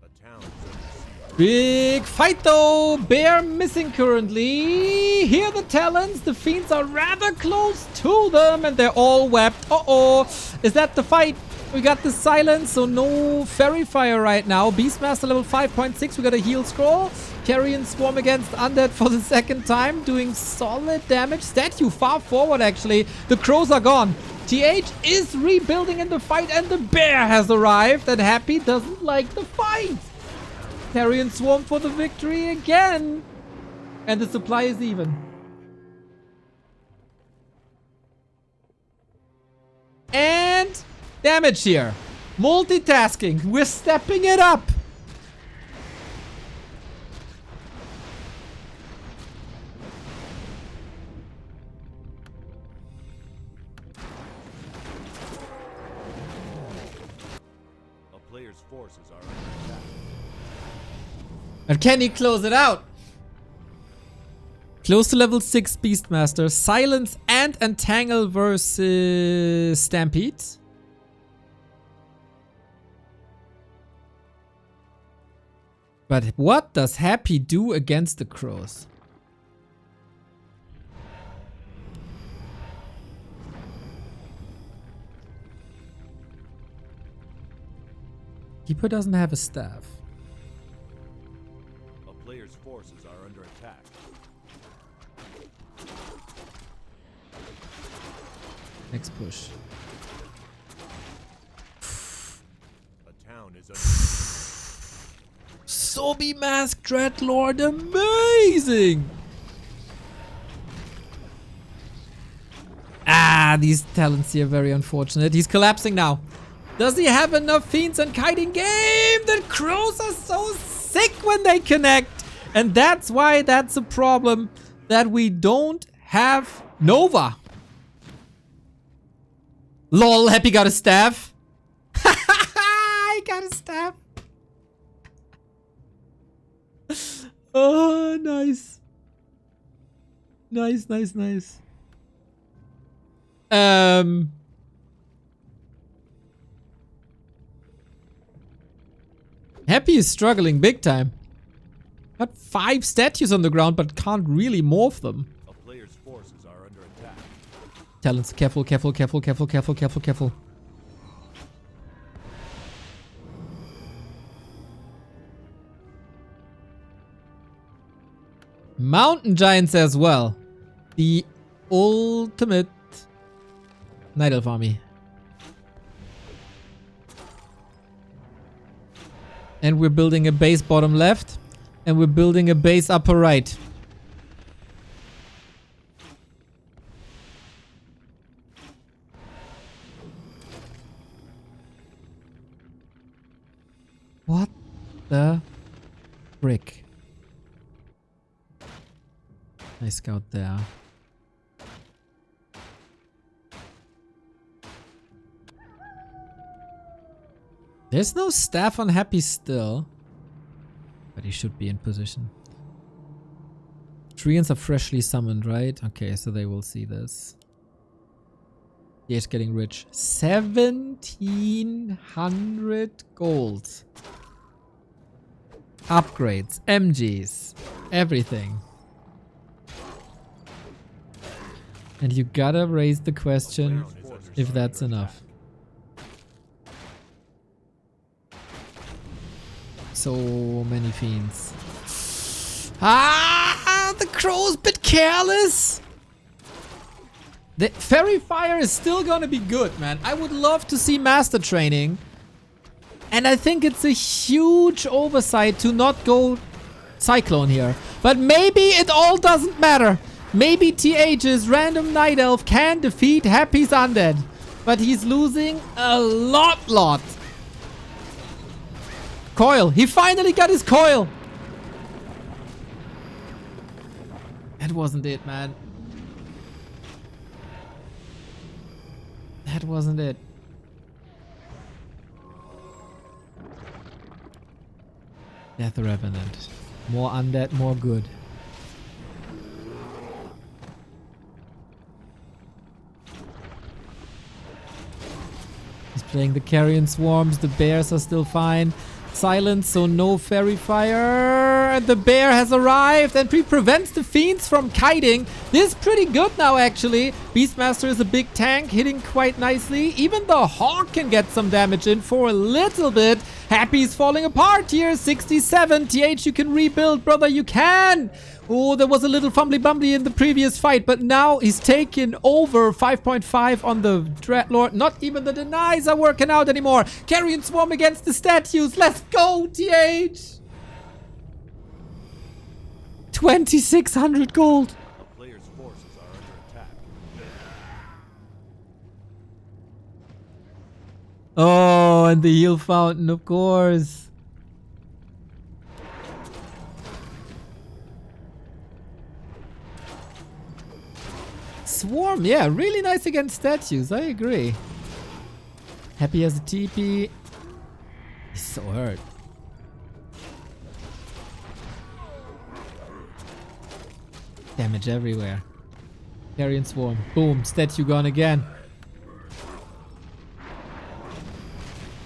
A town is under siege. Big fight though! Bear missing currently. Here the Talons. The Fiends are rather close to them and they're all wept. Uh-oh. Is that the fight? We got the silence, so no fairy fire right now. Beastmaster level 5.6. We got a heal scroll. Carrion Swarm against Undead for the second time. Doing solid damage. Statue far forward actually. The crows are gone. TH is rebuilding in the fight and the bear has arrived. And Happy doesn't like the fight. Carrion Swarm for the victory again. And the supply is even. And damage here. Multitasking. We're stepping it up. A player's forces are under attack. And can he close it out? Close to level 6 Beastmaster. Silence and Entangle versus Stampede. But what does Happy do against the crows? Keeper doesn't have a staff. A player's forces are under attack. Next push. A town is under siege. Sobi Mask Dreadlord, amazing! Ah, these talents here are very unfortunate. He's collapsing now. Does he have enough Fiends and Kiting Game? The crows are so sick when they connect. And that's why that's a problem that we don't have Nova. Lol, Happy got a staff. I got a staff. Oh, nice. Nice, nice, nice. Happy is struggling big time. Got 5 statues on the ground, but can't really morph them. A player's forces are under attack. Talents, careful, careful, careful, careful, careful, careful, careful. Mountain Giants as well. The ultimate Night Elf army. And we're building a base bottom left. And we're building a base upper right. What the frick? Nice scout there. There's no staff on Happy still. But he should be in position. Treants are freshly summoned, right? Okay, so they will see this. TH getting rich. 1700 gold. Upgrades, MGs, everything. And you gotta raise the question if that's enough. So many fiends. Ah, the crow's a bit careless. The Fairy Fire is still gonna be good, man. I would love to see Master Training. And I think it's a huge oversight to not go Cyclone here. But maybe it all doesn't matter. Maybe TH's random Night Elf can defeat Happy's Undead. But he's losing a lot. Coil. He finally got his coil. That wasn't it, man. That wasn't it. Death Revenant. More undead, more good. He's playing the Carrion Swarms. The bears are still fine. Silence, so no Fairy Fire. And the bear has arrived and prevents the fiends from kiting. This is pretty good now, actually. Beastmaster is a big tank, hitting quite nicely. Even the Hawk can get some damage in for a little bit. Happy's falling apart here. 67. TH, you can rebuild, brother. You can. Oh, there was a little fumbly-bumbly in the previous fight, but now he's taken over. 5.5 on the Dreadlord. Not even the denies are working out anymore. Carrion Swarm against the statues. Let's go, TH. 2,600 gold. A player's forces are under attack. Oh, and the heal fountain, of course. Swarm, yeah, really nice against statues. I agree. Happy has a TP. He's so hurt. Damage everywhere. Carrion Swarm. Boom. Statue gone again.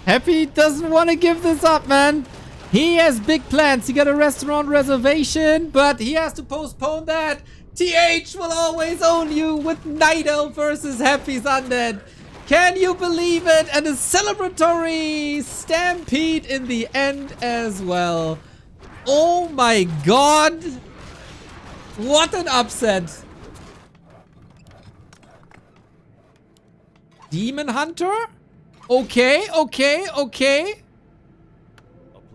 Happy doesn't want to give this up, man. He has big plans. He got a restaurant reservation, but he has to postpone that. TH will always own you with Night Elf versus Happy's Undead. Can you believe it? And a celebratory stampede in the end as well. Oh my god. What an upset. Demon Hunter? Okay.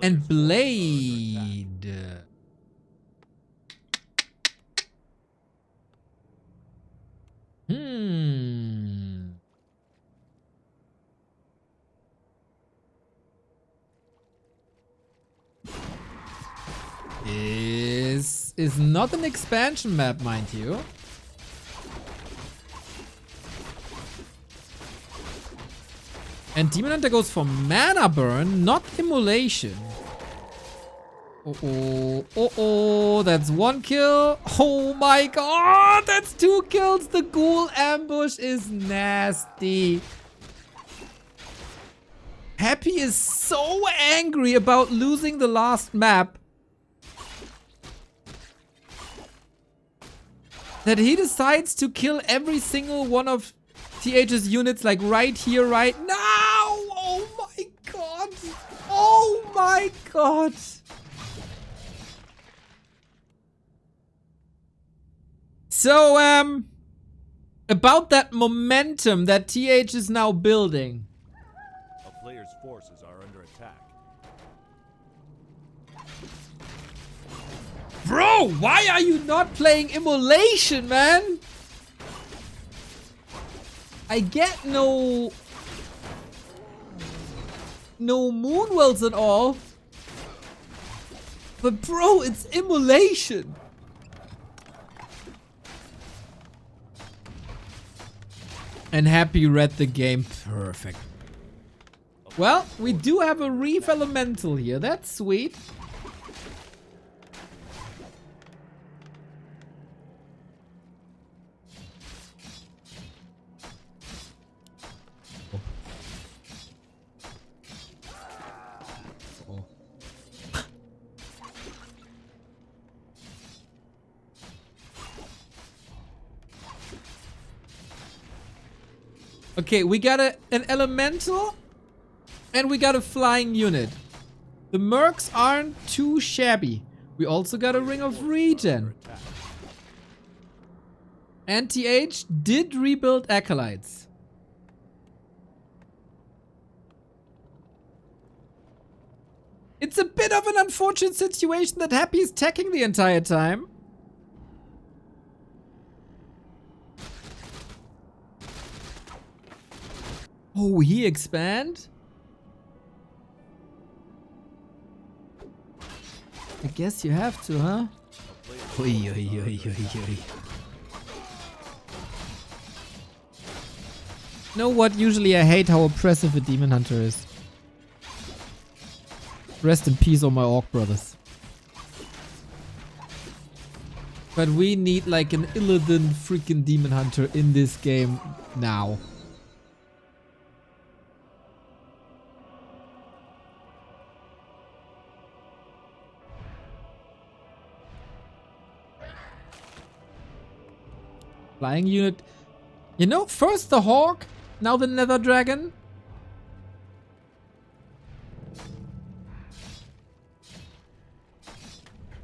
And Blade. Is not an expansion map, mind you. And Demon Hunter goes for mana burn, not immolation. Oh, that's one kill. Oh my god, that's 2 kills. The ghoul ambush is nasty. Happy is so angry about losing the last map that he decides to kill every single one of TH's units, like right here, right now. Oh my god. Oh my god. So, about that momentum that TH is now building. A player's forces are under attack. Bro, why are you not playing Immolation, man? I get no Moonwells at all. But bro, it's Immolation. And Happy read the game perfect. Well, we do have a Reef Elemental here. That's sweet. Okay, we got an elemental and we got a flying unit. The mercs aren't too shabby. We also got a ring of regen. And TH did rebuild acolytes. It's a bit of an unfortunate situation that Happy is teching the entire time. Oh, he expand? I guess you have to, huh? Oi, oi, oi, oi, oi. You know what? Usually I hate how oppressive a demon hunter is. Rest in peace, all my orc brothers. But we need like an Illidan freaking demon hunter in this game now. Flying unit. You know, first the hawk, now the nether dragon.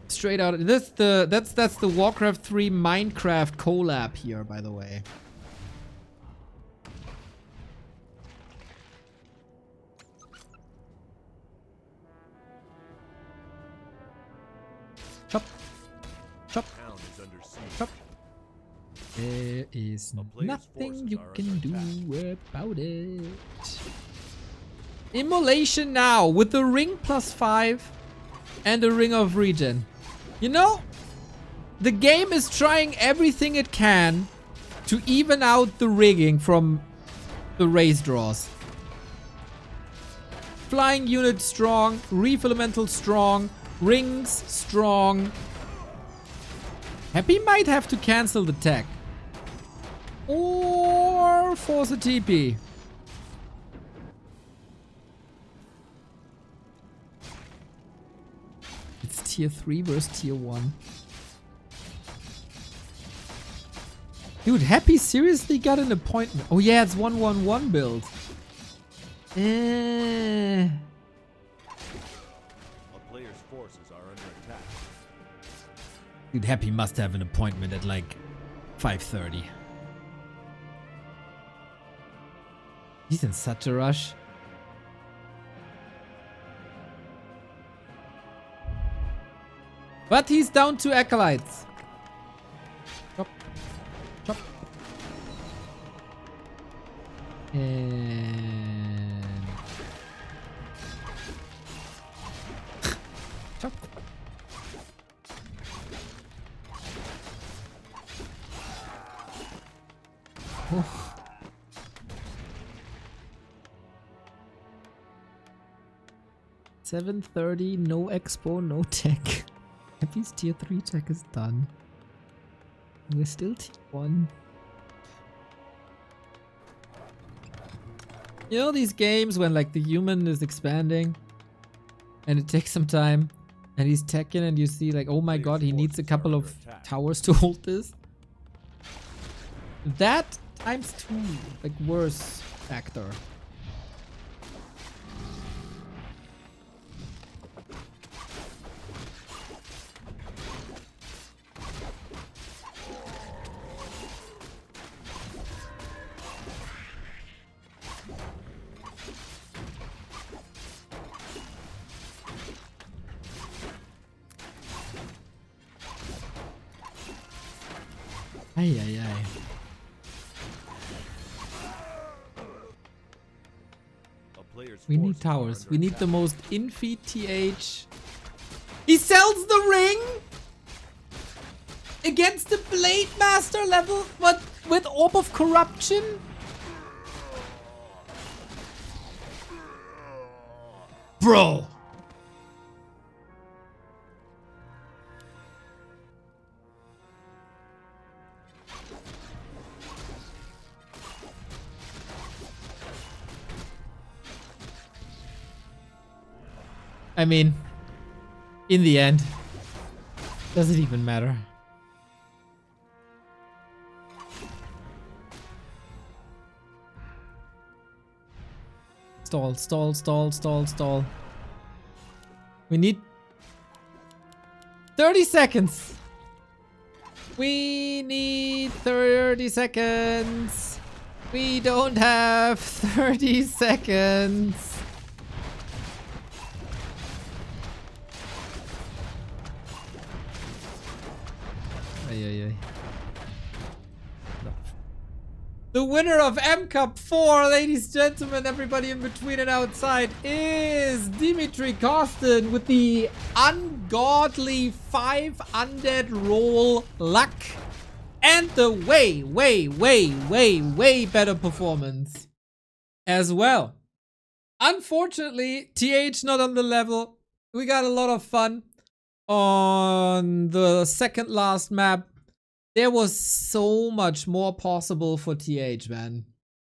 Straight out. That's the Warcraft 3 Minecraft collab here, by the way. Chop. Chop. Chop. There is nothing you can do about it. Immolation now with the ring +5 and a ring of regen. You know, the game is trying everything it can to even out the rigging from the race draws. Flying unit strong, reef elemental strong, rings strong. Happy might have to cancel the tech. Or force a TP. It's tier 3 versus tier 1. Dude, Happy seriously got an appointment. Oh yeah, it's 1-1-1 build. A player's forces are under attack. Dude, Happy must have an appointment at like 5:30. He's in such a rush. But he's down to acolytes. Chop. Chop. And... Chop. Oh. 7:30, no expo, no tech. Happy's tier 3 tech is done. We're still tier 1. You know these games when like the human is expanding and it takes some time and he's teching and you see like, oh my god, he needs a couple of towers to hold this. That times 2, like worse factor. Ay, ay, ay. We need towers. We need the most infeed TH. He sells the ring against the Blade Master level, what, with Orb of Corruption? Bro. I mean, in the end, does it even matter? Stall, stall, stall, stall, stall. We need 30 seconds. We need 30 seconds. We don't have 30 seconds. Ay, ay, ay. The winner of M Cup 4, ladies and gentlemen, everybody in between and outside, is Dimitri Kostin with the ungodly 5 undead roll luck and the way better performance as well. Unfortunately, TH not on the level. We got a lot of fun on the second last map. There was so much more possible for TH, man.